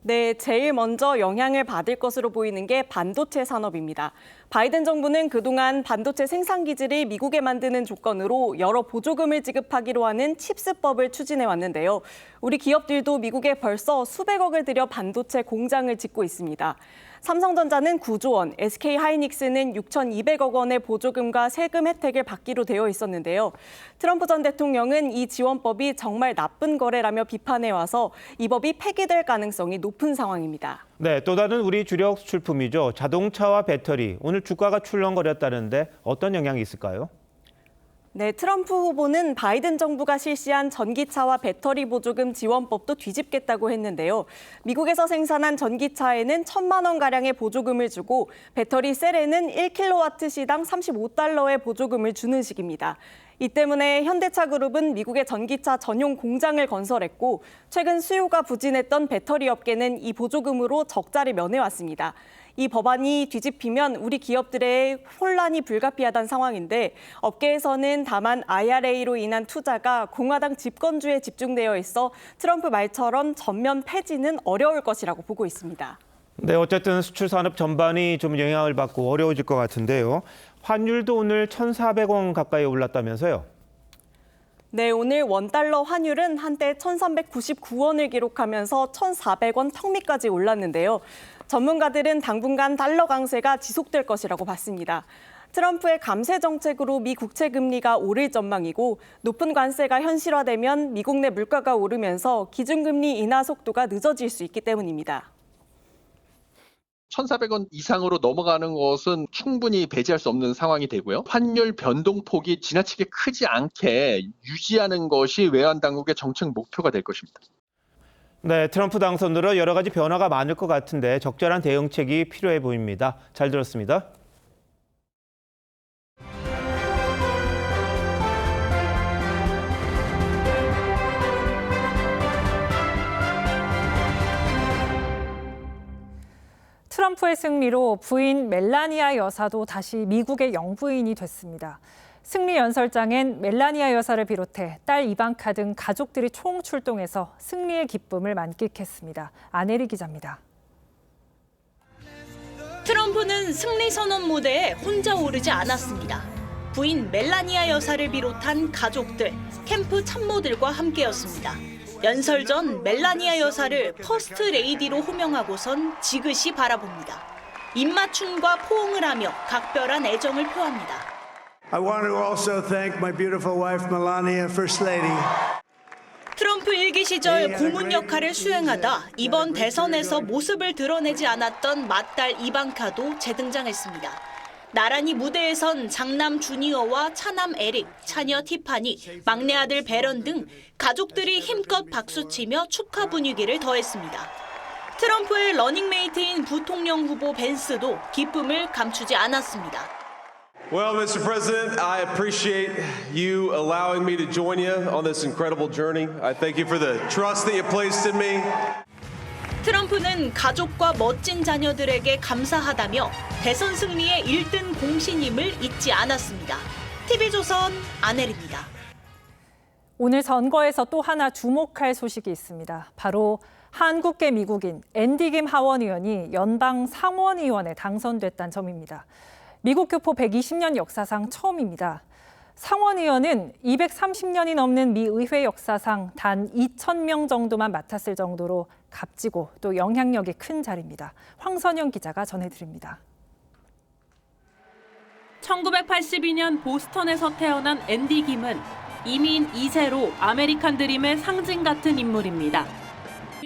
네, 제일 먼저 영향을 받을 것으로 보이는 게 반도체 산업입니다. 바이든 정부는 그동안 반도체 생산 기지를 미국에 만드는 조건으로 여러 보조금을 지급하기로 하는 칩스법을 추진해 왔는데요. 우리 기업들도 미국에 벌써 수백억을 들여 반도체 공장을 짓고 있습니다. 삼성전자는 9조 원, SK하이닉스는 6,200억 원의 보조금과 세금 혜택을 받기로 되어 있었는데요. 트럼프 전 대통령은 이 지원법이 정말 나쁜 거래라며 비판해 와서 이 법이 폐기될 가능성이 높은 상황입니다. 네, 또 다른 우리 주력 수출품이죠. 자동차와 배터리. 오늘 주가가 출렁거렸다는데 어떤 영향이 있을까요? 네, 트럼프 후보는 바이든 정부가 실시한 전기차와 배터리 보조금 지원법도 뒤집겠다고 했는데요. 미국에서 생산한 전기차에는 1,000만 원가량의 보조금을 주고 배터리 셀에는 1kW 시당 35달러의 보조금을 주는 식입니다. 이 때문에 현대차 그룹은 미국의 전기차 전용 공장을 건설했고 최근 수요가 부진했던 배터리 업계는 이 보조금으로 적자를 면해왔습니다. 이 법안이 뒤집히면 우리 기업들의 혼란이 불가피하다는 상황인데 업계에서는 다만 IRA로 인한 투자가 공화당 집권주에 집중되어 있어 트럼프 말처럼 전면 폐지는 어려울 것이라고 보고 있습니다. 네, 어쨌든 수출 산업 전반이 좀 영향을 받고 어려워질 것 같은데요. 환율도 오늘 1,400원 가까이 올랐다면서요? 네, 오늘 원달러 환율은 한때 1,399원을 기록하면서 1,400원 턱 밑까지 올랐는데요. 전문가들은 당분간 달러 강세가 지속될 것이라고 봤습니다. 트럼프의 감세 정책으로 미 국채 금리가 오를 전망이고 높은 관세가 현실화되면 미국 내 물가가 오르면서 기준금리 인하 속도가 늦어질 수 있기 때문입니다. 1,400원 이상으로 넘어가는 것은 충분히 배제할 수 없는 상황이 되고요. 환율 변동폭이 지나치게 크지 않게 유지하는 것이 외환 당국의 정책 목표가 될 것입니다. 네, 트럼프 당선으로 여러 가지 변화가 많을 것 같은데 적절한 대응책이 필요해 보입니다. 잘 들었습니다. 트럼프의 승리로 부인 멜라니아 여사도 다시 미국의 영부인이 됐습니다. 승리 연설장엔 멜라니아 여사를 비롯해 딸 이방카 등 가족들이 총출동해서 승리의 기쁨을 만끽했습니다. 안혜리 기자입니다. 트럼프는 승리 선언 무대에 혼자 오르지 않았습니다. 부인 멜라니아 여사를 비롯한 가족들, 캠프 참모들과 함께였습니다. 연설 전 멜라니아 여사를 퍼스트 레이디로 호명하고선 지그시 바라봅니다. 입맞춤과 포옹을 하며 각별한 애정을 표합니다. I want to also thank my beautiful wife Melania, First Lady. 트럼프 일기 시절 고문 역할을 수행하다 이번 대선에서 모습을 드러내지 않았던 맏딸 이방카도 재등장했습니다. 나란히 무대에 선 장남 주니어와 차남 에릭, 차녀 티파니, 막내 아들 베런 등 가족들이 힘껏 박수치며 축하 분위기를 더했습니다. 트럼프의 러닝메이트인 부통령 후보 벤스도 기쁨을 감추지 않았습니다. Well, Mr. President, I appreciate you allowing me to join you on this incredible journey. I thank you for the trust that you placed in me. 트럼프는 가족과 멋진 자녀들에게 감사하다며 대선 승리의 1등 공신임을 잊지 않았습니다. TV조선 안혜리입니다. 오늘 선거에서 또 하나 주목할 소식이 있습니다. 바로 한국계 미국인 앤디 김 하원 의원이 연방 상원의원에 당선됐다는 점입니다. 미국 교포 120년 역사상 처음입니다. 상원의원은 230년이 넘는 미 의회 역사상 단 2,000명 정도만 맡았을 정도로 값지고 또 영향력이 큰 자리입니다. 황선영 기자가 전해드립니다. 1982년 보스턴에서 태어난 앤디 김은 이민 2세로 아메리칸 드림의 상징 같은 인물입니다.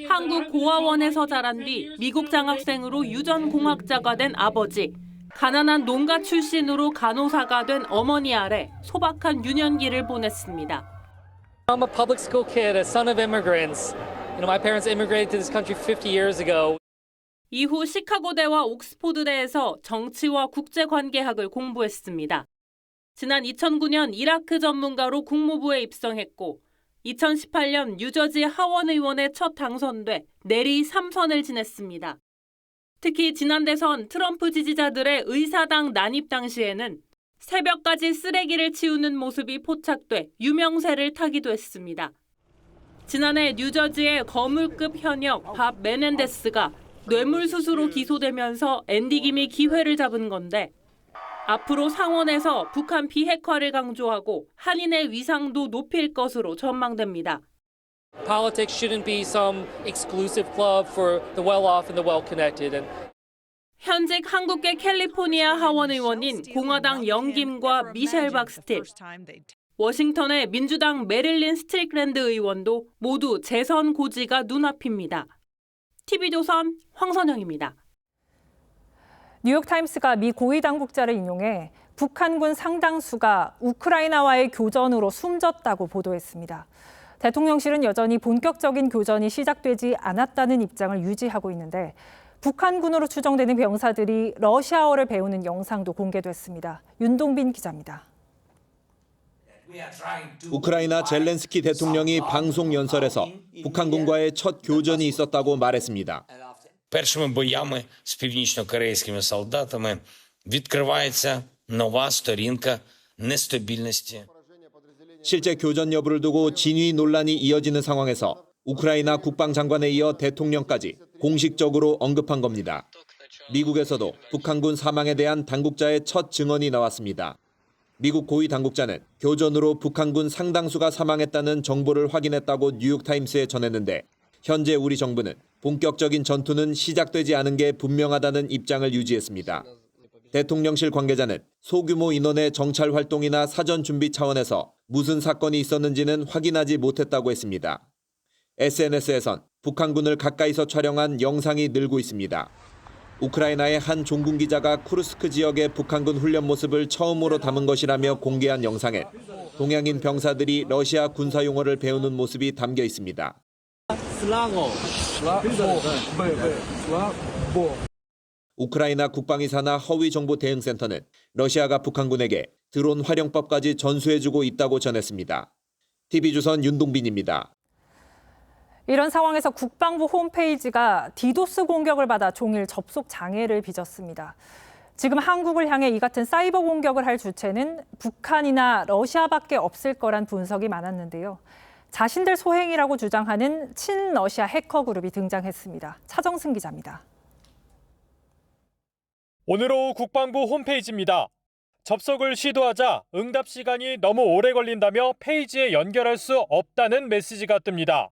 한국 고아원에서 자란 뒤 미국 장학생으로 유전공학자가 된 아버지, 가난한 농가 출신으로 간호사가 된 어머니 아래 소박한 유년기를 보냈습니다. I'm a public school kid, a son of immigrants. My parents immigrated to this country 50 years ago. 이후 시카고대와 옥스포드대에서 정치와 국제관계학을 공부했습니다. 지난 2009년 이라크 전문가로 국무부에 입성했고 2018년 뉴저지 하원 의원에 첫 당선돼 내리 3선을 지냈습니다. 특히 지난 대선 트럼프 지지자들의 의사당 난입 당시에는 새벽까지 쓰레기를 치우는 모습이 포착돼 유명세를 타기도 했습니다. 지난해 뉴저지의 거물급 현역 밥 메넨데스가 뇌물수수로 기소되면서 앤디 김이 기회를 잡은 건데 앞으로 상원에서 북한 비핵화를 강조하고 한인의 위상도 높일 것으로 전망됩니다. Politics shouldn't be some exclusive club for the well-off and the well-connected. 현직 한국계 캘리포니아 하원 의원인 공화당 영김과 미셸 박스틸, 워싱턴의 민주당 메릴린 스트릭랜드 의원도 모두 재선 고지가 눈앞입니다. TV조선 황선영입니다. 뉴욕타임스가 미 고위 당국자를 인용해 북한군 상당수가 우크라이나와의 교전으로 숨졌다고 보도했습니다. 대통령실은 여전히 본격적인 교전이 시작되지 않았다는 입장을 유지하고 있는데 북한군으로 추정되는 병사들이 러시아어를 배우는 영상도 공개됐습니다. 윤동빈 기자입니다. 우크라이나 젤렌스키 대통령이 방송 연설에서 북한군과의 첫 교전이 있었다고 말했습니다. Першими боями з північно-корейськими солдатами відкривається нова сторінка нестабільності. 실제 교전 여부를 두고 진위 논란이 이어지는 상황에서 우크라이나 국방장관에 이어 대통령까지 공식적으로 언급한 겁니다. 미국에서도 북한군 사망에 대한 당국자의 첫 증언이 나왔습니다. 미국 고위 당국자는 교전으로 북한군 상당수가 사망했다는 정보를 확인했다고 뉴욕타임스에 전했는데 현재 우리 정부는 본격적인 전투는 시작되지 않은 게 분명하다는 입장을 유지했습니다. 대통령실 관계자는 소규모 인원의 정찰 활동이나 사전 준비 차원에서 무슨 사건이 있었는지는 확인하지 못했다고 했습니다. SNS에선 북한군을 가까이서 촬영한 영상이 늘고 있습니다. 우크라이나의 한 종군 기자가 쿠르스크 지역의 북한군 훈련 모습을 처음으로 담은 것이라며 공개한 영상엔 동양인 병사들이 러시아 군사 용어를 배우는 모습이 담겨 있습니다. 우크라이나 국방이사나 허위정보대응센터는 러시아가 북한군에게 드론 활용법까지 전수해주고 있다고 전했습니다. TV조선 윤동빈입니다. 이런 상황에서 국방부 홈페이지가 디도스 공격을 받아 종일 접속 장애를 빚었습니다. 지금 한국을 향해 이 같은 사이버 공격을 할 주체는 북한이나 러시아밖에 없을 거란 분석이 많았는데요. 자신들 소행이라고 주장하는 친러시아 해커 그룹이 등장했습니다. 차정승 기자입니다. 오늘 오후 국방부 홈페이지입니다. 접속을 시도하자 응답 시간이 너무 오래 걸린다며 페이지에 연결할 수 없다는 메시지가 뜹니다.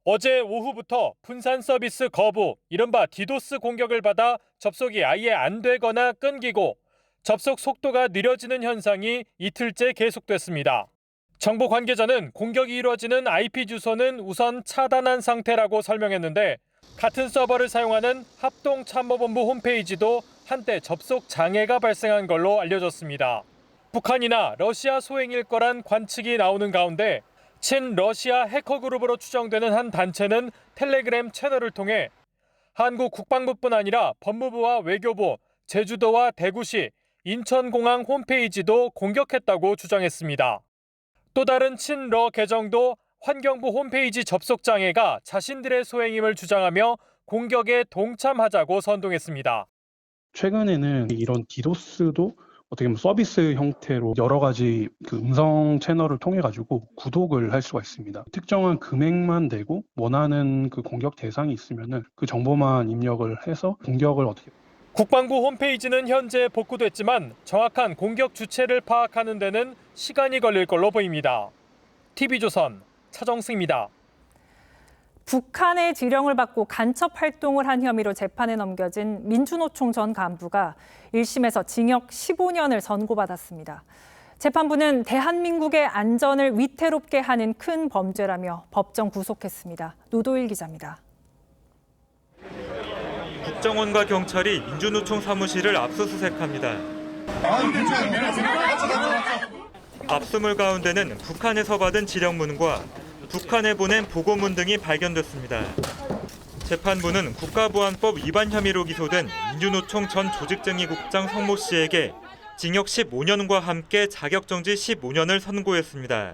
어제 오후부터 분산 서비스 거부, 이른바 디도스 공격을 받아 접속이 아예 안 되거나 끊기고 접속 속도가 느려지는 현상이 이틀째 계속됐습니다. 정부 관계자는 공격이 이루어지는 IP 주소는 우선 차단한 상태라고 설명했는데 같은 서버를 사용하는 합동참모본부 홈페이지도 한때 접속 장애가 발생한 걸로 알려졌습니다. 북한이나 러시아 소행일 거란 관측이 나오는 가운데 친러시아 해커 그룹으로 추정되는 한 단체는 텔레그램 채널을 통해 한국 국방부뿐 아니라 법무부와 외교부, 제주도와 대구시, 인천공항 홈페이지도 공격했다고 주장했습니다. 또 다른 친러 계정도 환경부 홈페이지 접속 장애가 자신들의 소행임을 주장하며 공격에 동참하자고 선동했습니다. 최근에는 이런 디도스도 어떻게 보면 서비스 형태로 여러 가지 음성 채널을 통해 가지고 구독을 할 수가 있습니다. 특정한 금액만 내고 원하는 공격 대상이 있으면은 그 정보만 입력을 해서 공격을 어떻게. 국방부 홈페이지는 현재 복구됐지만 정확한 공격 주체를 파악하는 데는 시간이 걸릴 걸로 보입니다. TV조선 차정승입니다. 북한의 지령을 받고 간첩 활동을 한 혐의로 재판에 넘겨진 민주노총 전 간부가 1심에서 징역 15년을 선고받았습니다. 재판부는 대한민국의 안전을 위태롭게 하는 큰 범죄라며 법정 구속했습니다. 노도일 기자입니다. 국정원과 경찰이 민주노총 사무실을 압수수색합니다. 압수물 가운데는 북한에서 받은 지령문과 북한에 보낸 보고문 등이 발견됐습니다. 재판부는 국가보안법 위반 혐의로 기소된 민주노총 전 조직정의국장 성모 씨에게 징역 15년과 함께 자격정지 15년을 선고했습니다.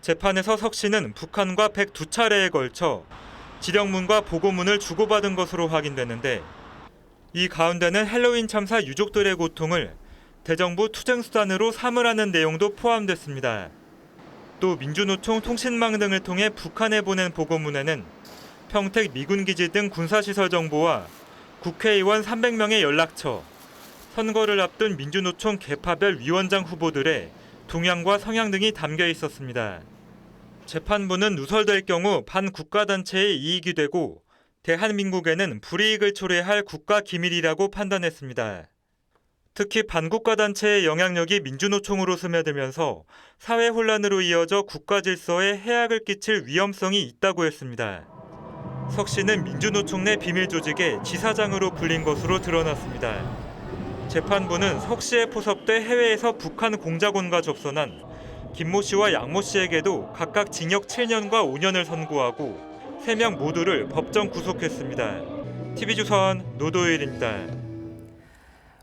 재판에서 석 씨는 북한과 102차례에 걸쳐 지령문과 보고문을 주고받은 것으로 확인됐는데 이 가운데는 헬로윈 참사 유족들의 고통을 대정부 투쟁수단으로 삼으라는 내용도 포함됐습니다. 또 민주노총 통신망 등을 통해 북한에 보낸 보고문에는 평택 미군기지 등 군사시설 정보와 국회의원 300명의 연락처, 선거를 앞둔 민주노총 계파별 위원장 후보들의 동향과 성향 등이 담겨 있었습니다. 재판부는 누설될 경우 반국가단체의 이익이 되고 대한민국에는 불이익을 초래할 국가기밀이라고 판단했습니다. 특히 반국가단체의 영향력이 민주노총으로 스며들면서 사회 혼란으로 이어져 국가 질서에 해악을 끼칠 위험성이 있다고 했습니다. 석 씨는 민주노총 내 비밀 조직의 지사장으로 불린 것으로 드러났습니다. 재판부는 석 씨에 포섭돼 해외에서 북한 공작원과 접선한 김모 씨와 양모 씨에게도 각각 징역 7년과 5년을 선고하고 3명 모두를 법정 구속했습니다. TV조선 노도일입니다.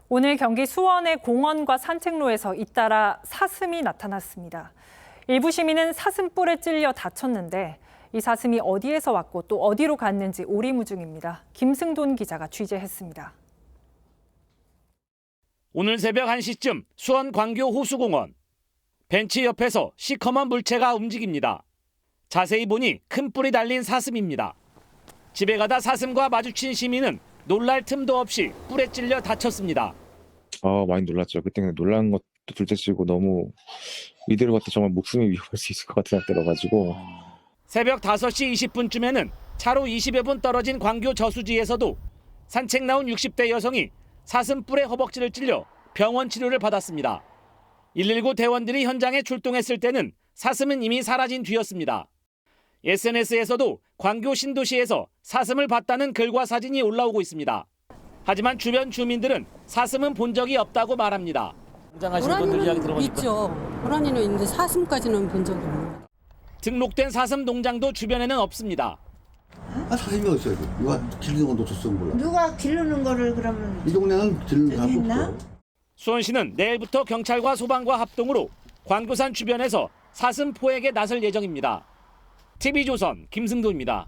오늘 경기 수원의 공원과 산책로에서 잇따라 사슴이 나타났습니다. 일부 시민은 사슴뿔에 찔려 다쳤는데 이 사슴이 어디에서 왔고 또 어디로 갔는지 오리무중입니다. 김승돈 기자가 취재했습니다. 오늘 새벽 1시쯤 수원 광교 호수공원. 벤치 옆에서 시커먼 물체가 움직입니다. 자세히 보니 큰 뿔이 달린 사슴입니다. 집에 가다 사슴과 마주친 시민은 놀랄 틈도 없이 뿔에 찔려 다쳤습니다. 많이 놀랐죠. 그때 놀란 것도 둘째치고 너무 이대로 갔다 정말 목숨이 위험할 수 있을 것 같은 생각 들어가지고. 새벽 5시 20분쯤에는 차로 20여 분 떨어진 광교 저수지에서도 산책 나온 60대 여성이 사슴 뿔에 허벅지를 찔려 병원 치료를 받았습니다. 119 대원들이 현장에 출동했을 때는 사슴은 이미 사라진 뒤였습니다. SNS에서도 광교 신도시에서 사슴을 봤다는 글과 사진이 올라오고 있습니다. 하지만 주변 주민들은 사슴은 본 적이 없다고 말합니다. 호랑이는 있죠. 호랑이는 있는데 사슴까지는 본 적이 없는. 등록된 사슴 농장도 주변에는 없습니다. 사슴이 어딨어요? 누가 기르는 건 놓쳤어 몰라. 누가 기르는 거를 그러면 이 동네는 기르는 사람 없어. 수원시는 내일부터 경찰과 소방과 합동으로 광교산 주변에서 사슴 포획에 나설 예정입니다. TV조선 김승도입니다.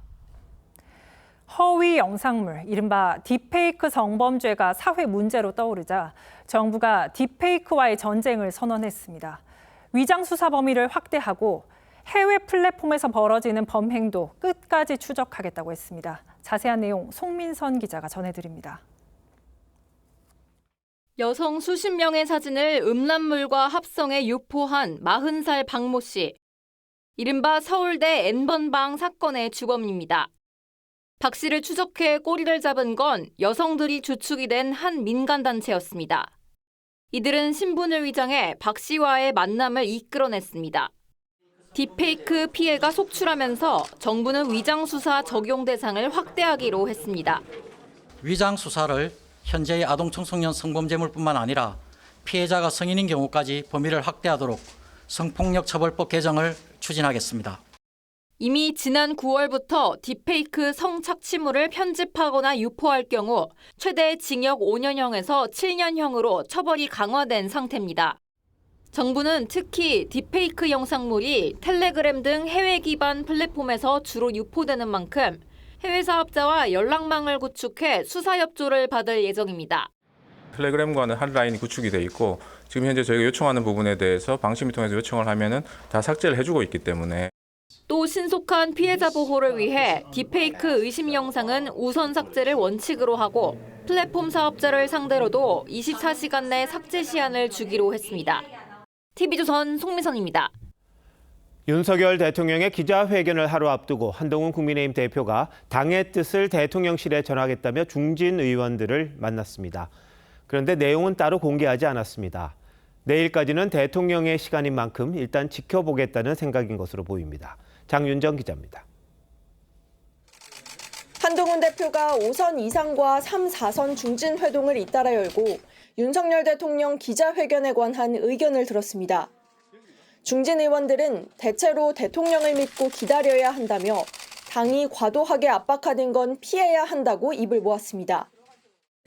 허위 영상물, 이른바 딥페이크 성범죄가 사회 문제로 떠오르자 정부가 딥페이크와의 전쟁을 선언했습니다. 위장 수사 범위를 확대하고 해외 플랫폼에서 벌어지는 범행도 끝까지 추적하겠다고 했습니다. 자세한 내용 송민선 기자가 전해드립니다. 여성 수십 명의 사진을 음란물과 합성해 유포한 40살 박모 씨. 이른바 서울대 N번방 사건의 주범입니다. 박 씨를 추적해 꼬리를 잡은 건 여성들이 주축이 된 한 민간단체였습니다. 이들은 신분을 위장해 박 씨와의 만남을 이끌어냈습니다. 딥페이크 피해가 속출하면서 정부는 위장수사 적용 대상을 확대하기로 했습니다. 위장수사를 현재의 아동 청소년 성범죄물뿐만 아니라 피해자가 성인인 경우까지 범위를 확대하도록 성폭력처벌법 개정을 추진하겠습니다. 이미 지난 9월부터 딥페이크 성착취물을 편집하거나 유포할 경우 최대 징역 5년형에서 7년형으로 처벌이 강화된 상태입니다. 정부는 특히 딥페이크 영상물이 텔레그램 등 해외 기반 플랫폼에서 주로 유포되는 만큼 해외 사업자와 연락망을 구축해 수사 협조를 받을 예정입니다. 텔레그램과는 한 라인이 구축이 돼 있고 지금 현재 저희가 요청하는 부분에 대해서 방심을 통해서 요청을 하면은 다 삭제를 해주고 있기 때문에 또 신속한 피해자 보호를 위해 딥페이크 의심 영상은 우선 삭제를 원칙으로 하고 플랫폼 사업자를 상대로도 24시간 내 삭제 시한을 주기로 했습니다. TV조선 송미선입니다. 윤석열 대통령의 기자회견을 하루 앞두고 한동훈 국민의힘 대표가 당의 뜻을 대통령실에 전하겠다며 중진 의원들을 만났습니다. 그런데 내용은 따로 공개하지 않았습니다. 내일까지는 대통령의 시간인 만큼 일단 지켜보겠다는 생각인 것으로 보입니다. 장윤정 기자입니다. 한동훈 대표가 5선 이상과 3, 4선 중진 회동을 잇따라 열고 윤석열 대통령 기자회견에 관한 의견을 들었습니다. 중진 의원들은 대체로 대통령을 믿고 기다려야 한다며 당이 과도하게 압박하는 건 피해야 한다고 입을 모았습니다.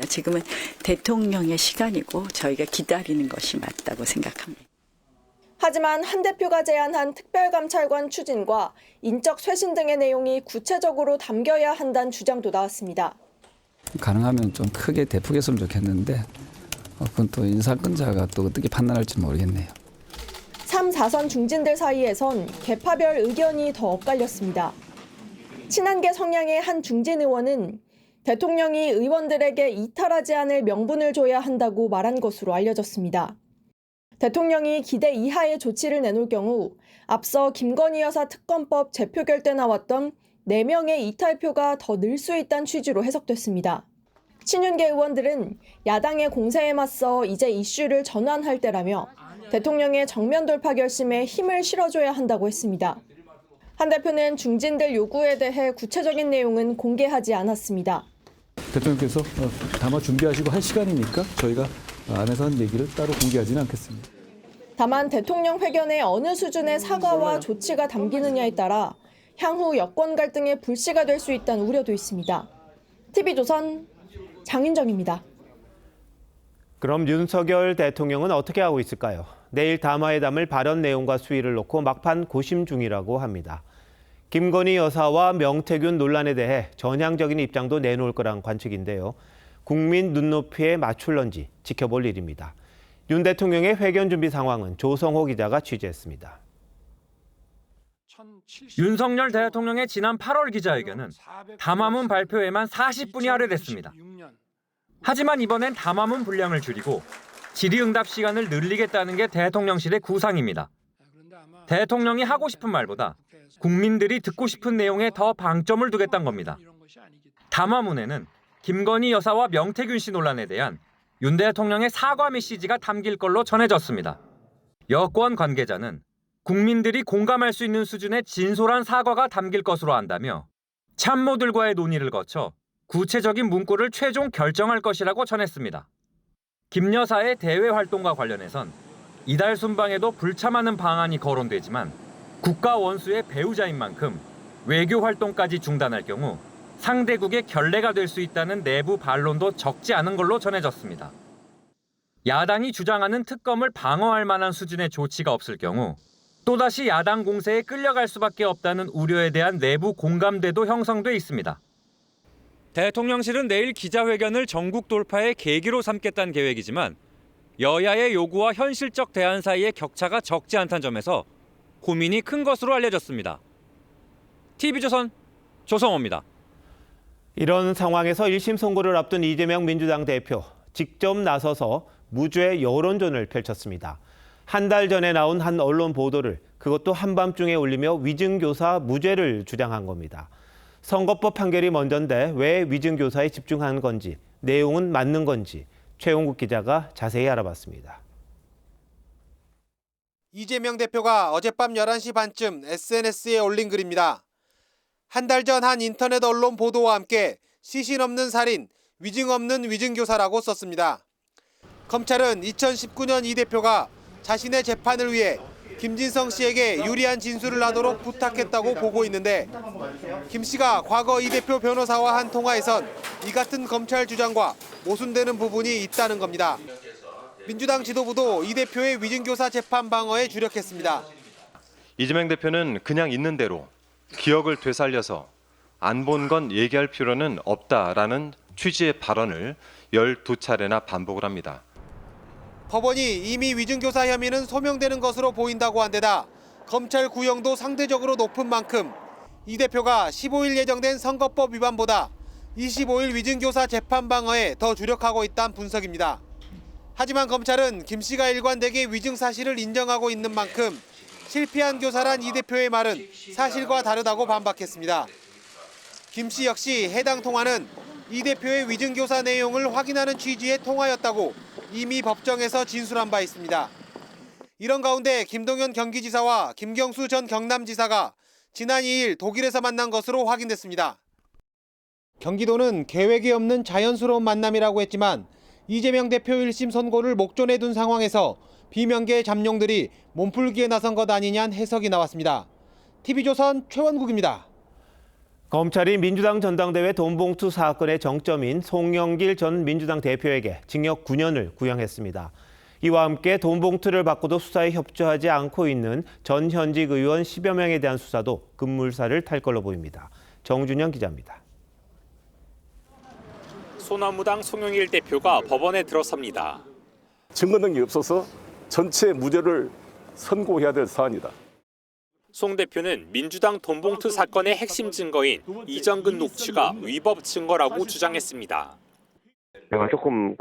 지금은 대통령의 시간이고 저희가 기다리는 것이 맞다고 생각합니다. 하지만 한 대표가 제안한 특별감찰관 추진과 인적 쇄신 등의 내용이 구체적으로 담겨야 한다는 주장도 나왔습니다. 가능하면 좀 크게 대폭했으면 좋겠는데 그건 또 인사권자가 또 어떻게 판단할지 모르겠네요. 3, 4선 중진들 사이에선 계파별 의견이 더 엇갈렸습니다. 친한계 성향의 한 중진 의원은 대통령이 의원들에게 이탈하지 않을 명분을 줘야 한다고 말한 것으로 알려졌습니다. 대통령이 기대 이하의 조치를 내놓을 경우 앞서 김건희 여사 특검법 재표결 때 나왔던 4명의 이탈표가 더 늘 수 있다는 취지로 해석됐습니다. 친윤계 의원들은 야당의 공세에 맞서 이제 이슈를 전환할 때라며 대통령의 정면 돌파 결심에 힘을 실어줘야 한다고 했습니다. 한 대표는 중진들 요구에 대해 구체적인 내용은 공개하지 않았습니다. 대통령께서 담아 준비하시고 할 시간이니까 저희가 안에서 한 얘기를 따로 공개하지는 않겠습니다. 다만 대통령 회견에 어느 수준의 사과와 조치가 담기느냐에 따라 향후 여권 갈등의 불씨가 될 수 있다는 우려도 있습니다. TV조선 장윤정입니다. 그럼 윤석열 대통령은 어떻게 하고 있을까요? 내일 담화에 담을 발언 내용과 수위를 놓고 막판 고심 중이라고 합니다. 김건희 여사와 명태균 논란에 대해 전향적인 입장도 내놓을 거란 관측인데요. 국민 눈높이에 맞출런지 지켜볼 일입니다. 윤 대통령의 회견 준비 상황은 조성호 기자가 취재했습니다. 윤석열 대통령의 지난 8월 기자회견은 담화문 발표에만 40분이 할애됐습니다. 하지만 이번엔 담화문 분량을 줄이고 질의응답 시간을 늘리겠다는 게 대통령실의 구상입니다. 대통령이 하고 싶은 말보다 국민들이 듣고 싶은 내용에 더 방점을 두겠다는 겁니다. 담화문에는 김건희 여사와 명태균 씨 논란에 대한 윤 대통령의 사과 메시지가 담길 걸로 전해졌습니다. 여권 관계자는 국민들이 공감할 수 있는 수준의 진솔한 사과가 담길 것으로 안다며 참모들과의 논의를 거쳐 구체적인 문구를 최종 결정할 것이라고 전했습니다. 김 여사의 대외 활동과 관련해선 이달 순방에도 불참하는 방안이 거론되지만 국가 원수의 배우자인 만큼 외교 활동까지 중단할 경우 상대국의 결례가 될 수 있다는 내부 반론도 적지 않은 걸로 전해졌습니다. 야당이 주장하는 특검을 방어할 만한 수준의 조치가 없을 경우 또다시 야당 공세에 끌려갈 수밖에 없다는 우려에 대한 내부 공감대도 형성돼 있습니다. 대통령실은 내일 기자회견을 전국 돌파의 계기로 삼겠다는 계획이지만 여야의 요구와 현실적 대안 사이의 격차가 적지 않다는 점에서 고민이 큰 것으로 알려졌습니다. TV조선 조성호입니다. 이런 상황에서 1심 선고를 앞둔 이재명 민주당 대표 직접 나서서 무죄 여론전을 펼쳤습니다. 한 달 전에 나온 한 언론 보도를 그것도 한밤중에 올리며 위증교사 무죄를 주장한 겁니다. 선거법 판결이 먼저인데 왜 위증교사에 집중한 건지, 내용은 맞는 건지 최홍국 기자가 자세히 알아봤습니다. 이재명 대표가 어젯밤 11시 반쯤 SNS에 올린 글입니다. 한 달 전 한 인터넷 언론 보도와 함께 시신 없는 살인, 위증 없는 위증교사라고 썼습니다. 검찰은 2019년 이 대표가 자신의 재판을 위해 김진성 씨에게 유리한 진술을 하도록 부탁했다고 보고 있는데 김 씨가 과거 이 대표 변호사와 한 통화에선 이 같은 검찰 주장과 모순되는 부분이 있다는 겁니다. 민주당 지도부도 이 대표의 위증교사 재판 방어에 주력했습니다. 이재명 대표는 그냥 있는 대로 기억을 되살려서 안 본 건 얘기할 필요는 없다라는 취지의 발언을 12차례나 반복을 합니다. 법원이 이미 위증교사 혐의는 소명되는 것으로 보인다고 한 데다 검찰 구형도 상대적으로 높은 만큼 이 대표가 15일 예정된 선거법 위반보다 25일 위증교사 재판 방어에 더 주력하고 있다는 분석입니다. 하지만 검찰은 김 씨가 일관되게 위증 사실을 인정하고 있는 만큼 실패한 교사란 이 대표의 말은 사실과 다르다고 반박했습니다. 김 씨 역시 해당 통화는 이 대표의 위증교사 내용을 확인하는 취지의 통화였다고 이미 법정에서 진술한 바 있습니다. 이런 가운데 김동연 경기지사와 김경수 전 경남지사가 지난 2일 독일에서 만난 것으로 확인됐습니다. 경기도는 계획이 없는 자연스러운 만남이라고 했지만 이재명 대표 1심 선고를 목전에 둔 상황에서 비명계의 잠룡들이 몸풀기에 나선 것 아니냐는 해석이 나왔습니다. TV조선 최원국입니다. 검찰이 민주당 전당대회 돈봉투 사건의 정점인 송영길 전 민주당 대표에게 징역 9년을 구형했습니다. 이와 함께 돈봉투를 받고도 수사에 협조하지 않고 있는 전 현직 의원 10여 명에 대한 수사도 급물살을 탈 걸로 보입니다. 정준영 기자입니다. 소나무당 송영길 대표가 법원에 들어섭니다. 증거 등이 없어서 전체 무죄를 선고해야 될 사안이다. 송 대표는 민주당 돈봉투 사건의 핵심 증거인 이정근 녹취가 위법 증거라고 주장했습니다. 내가 조금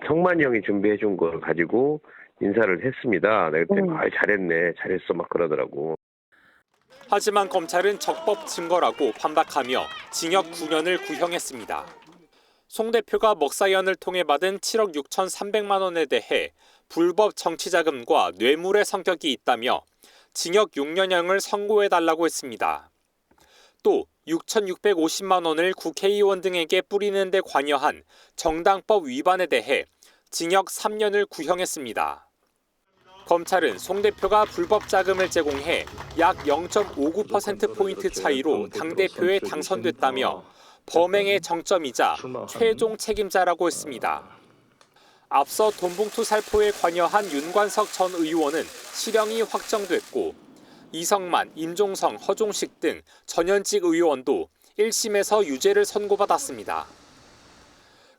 성만이 형이 준비해 준 걸 가지고 인사를 했습니다. 내가 그때 잘했네, 잘했어 막 그러더라고. 하지만 검찰은 적법 증거라고 반박하며 징역 9년을 구형했습니다. 송 대표가 먹사연을 통해 받은 7억 6,300만 원에 대해 불법 정치자금과 뇌물의 성격이 있다며 징역 6년형을 선고해달라고 했습니다. 또 6,650만 원을 국회의원 등에게 뿌리는 데 관여한 정당법 위반에 대해 징역 3년을 구형했습니다. 검찰은 송 대표가 불법 자금을 제공해 약 0.59%포인트 차이로 당대표에 당선됐다며 범행의 정점이자 최종 책임자라고 했습니다. 앞서 돈봉투 살포에 관여한 윤관석 전 의원은 실형이 확정됐고 이성만, 임종성, 허종식 등 전현직 의원도 1심에서 유죄를 선고받았습니다.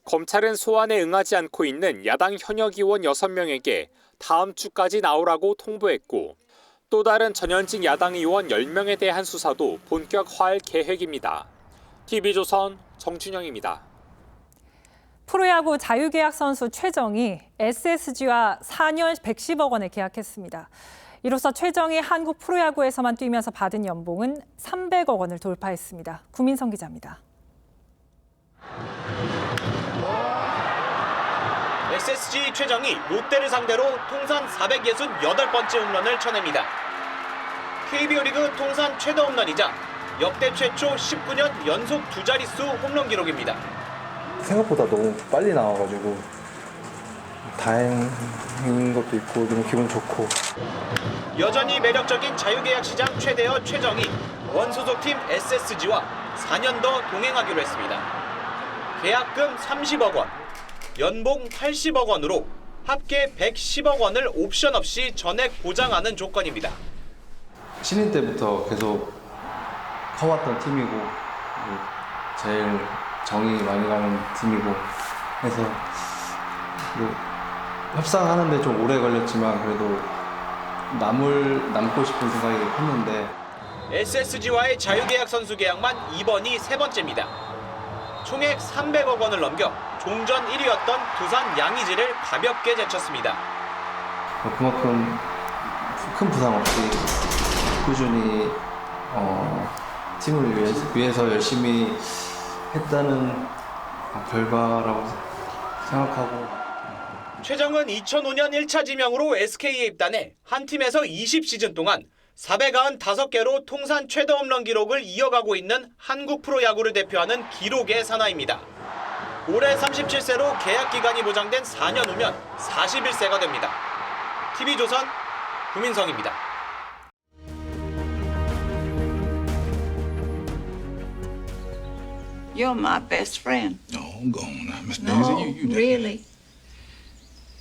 검찰은 소환에 응하지 않고 있는 야당 현역 의원 6명에게 다음 주까지 나오라고 통보했고 또 다른 전현직 야당 의원 10명에 대한 수사도 본격화할 계획입니다. TV조선 정준영입니다. 프로야구 자유계약 선수 최정이 SSG와 4년 110억 원에 계약했습니다. 이로써 최정이 한국 프로야구에서만 뛰면서 받은 연봉은 300억 원을 돌파했습니다. 구민성 기자입니다. SSG 최정이 롯데를 상대로 통산 468번째 홈런을 쳐냅니다. KBO 리그 통산 최다 홈런이자 역대 최초 19년 연속 두 자릿수 홈런 기록입니다. 생각보다 너무 빨리 나와가지고 다행인 것도 있고 너무 기분 좋고. 여전히 매력적인 자유계약 시장 최대어 최정이 원소속팀 SSG와 4년 더 동행하기로 했습니다. 계약금 30억 원, 연봉 80억 원으로 합계 110억 원을 옵션 없이 전액 보장하는 조건입니다. 신인 때부터 계속 커왔던 팀이고 제일 정이 많이 가는 팀이고 해서 협상하는데 좀 오래 걸렸지만 그래도 남고 싶은 생각이 컸는데 SSG와의 자유계약 선수 계약만 이번이 세 번째입니다. 총액 300억 원을 넘겨 종전 1위였던 두산 양의지를 가볍게 제쳤습니다. 그만큼 큰 부상 없이 꾸준히 팀을 위해서 열심히 했다는 결과라고 생각하고. 최정은 2005년 1차 지명으로 SK에 입단해 한 팀에서 20시즌 동안 495개로 통산 최다 홈런 기록을 이어가고 있는 한국 프로야구를 대표하는 기록의 사나이입니다. 올해 37세로 계약 기간이 보장된 4년 후면 41세가 됩니다. TV조선 구민성입니다. You're my best friend. No, I'm going now, Miss No, Daisy. You really.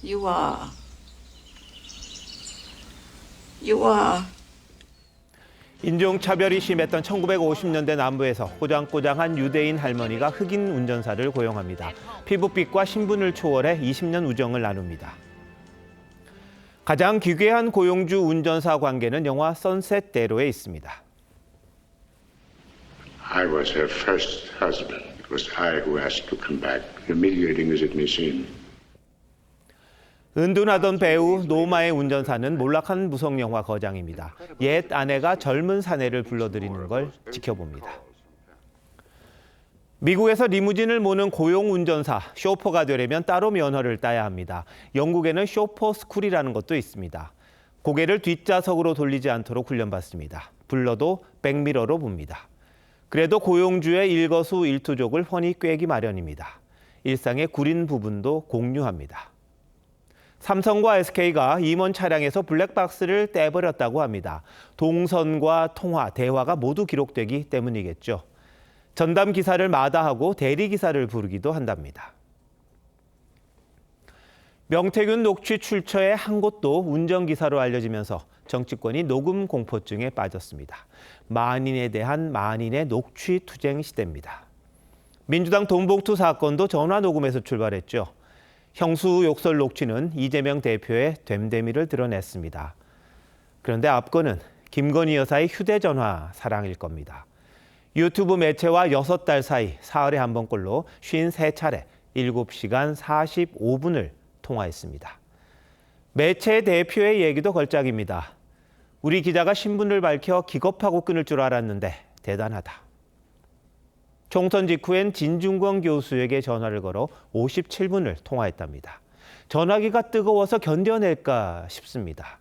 You are. You are. 인종차별이 심했던 1950년대 남부에서 꼬장꼬장한 유대인 할머니가 흑인 운전사를 고용합니다. 피부빛과 신분을 초월해 20년 우정을 나눕니다. 가장 기괴한 고용주 운전사 관계는 영화 선셋대로에 있습니다. I was her first husband. It was I who asked to come back, humiliating as it may seam. 은둔하던 배우 노마의 운전사는 몰락한 무성영화 거장입니다. 옛 아내가 젊은 사내를 불러들이는 걸 지켜봅니다. 미국에서 리무진을 모는 고용 운전사, 쇼퍼가 되려면 따로 면허를 따야 합니다. 영국에는 쇼퍼 스쿨이라는 것도 있습니다. 고개를 뒷좌석으로 돌리지 않도록 훈련받습니다. 불러도 백미러로 봅니다. 그래도 고용주의 일거수일투족을 훤히 꿰기 마련입니다. 일상의 구린 부분도 공유합니다. 삼성과 SK가 임원 차량에서 블랙박스를 떼버렸다고 합니다. 동선과 통화, 대화가 모두 기록되기 때문이겠죠. 전담 기사를 마다하고 대리 기사를 부르기도 한답니다. 명태균 녹취 출처의 한 곳도 운전기사로 알려지면서 정치권이 녹음 공포증에 빠졌습니다. 만인에 대한 만인의 녹취 투쟁 시대입니다. 민주당 돈봉투 사건도 전화 녹음에서 출발했죠. 형수 욕설 녹취는 이재명 대표의 됨됨이를 드러냈습니다. 그런데 앞건은 김건희 여사의 휴대전화 사랑일 겁니다. 유튜브 매체와 6달 사이 사흘에 한 번꼴로 53차례 7시간 45분을 통화했습니다. 매체 대표의 얘기도 걸작입니다. 우리 기자가 신분을 밝혀 기겁하고 끊을 줄 알았는데 대단하다. 총선 직후엔 진중권 교수에게 전화를 걸어 57분을 통화했답니다. 전화기가 뜨거워서 견뎌낼까 싶습니다.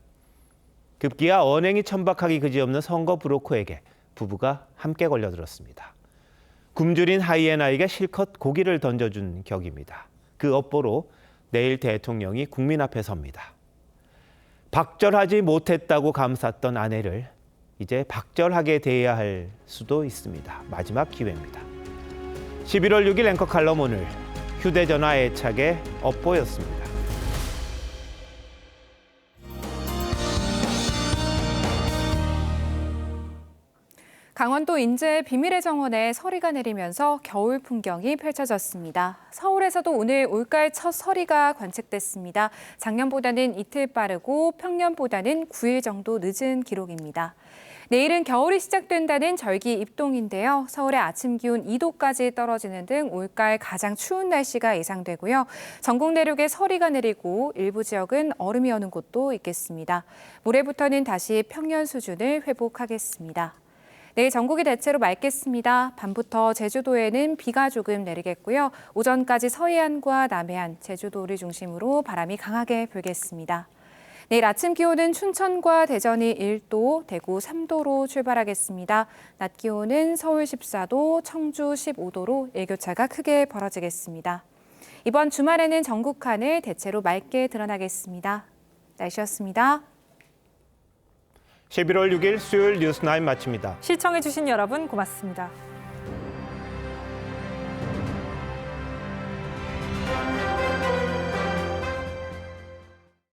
급기야 언행이 천박하기 그지없는 선거 브로커에게 부부가 함께 걸려들었습니다. 굶주린 하이에나에게 실컷 고기를 던져준 격입니다. 그 업보로 내일 대통령이 국민 앞에 섭니다. 박절하지 못했다고 감쌌던 아내를 이제 박절하게 대해야 할 수도 있습니다. 마지막 기회입니다. 11월 6일 앵커 칼럼 오늘 휴대전화 애착의 업보였습니다. 강원도 인제 비밀의 정원에 서리가 내리면서 겨울 풍경이 펼쳐졌습니다. 서울에서도 오늘 올가을 첫 서리가 관측됐습니다. 작년보다는 이틀 빠르고 평년보다는 9일 정도 늦은 기록입니다. 내일은 겨울이 시작된다는 절기 입동인데요. 서울의 아침 기온 2도까지 떨어지는 등 올가을 가장 추운 날씨가 예상되고요. 전국 내륙에 서리가 내리고 일부 지역은 얼음이 어는 곳도 있겠습니다. 모레부터는 다시 평년 수준을 회복하겠습니다. 내일 전국이 대체로 맑겠습니다. 밤부터 제주도에는 비가 조금 내리겠고요. 오전까지 서해안과 남해안, 제주도를 중심으로 바람이 강하게 불겠습니다. 내일 아침 기온은 춘천과 대전이 1도, 대구 3도로 출발하겠습니다. 낮 기온은 서울 14도, 청주 15도로 일교차가 크게 벌어지겠습니다. 이번 주말에는 전국 하늘 대체로 맑게 드러나겠습니다. 날씨였습니다. 11월 6일 수요일 뉴스9 마칩니다. 시청해주신 여러분 고맙습니다.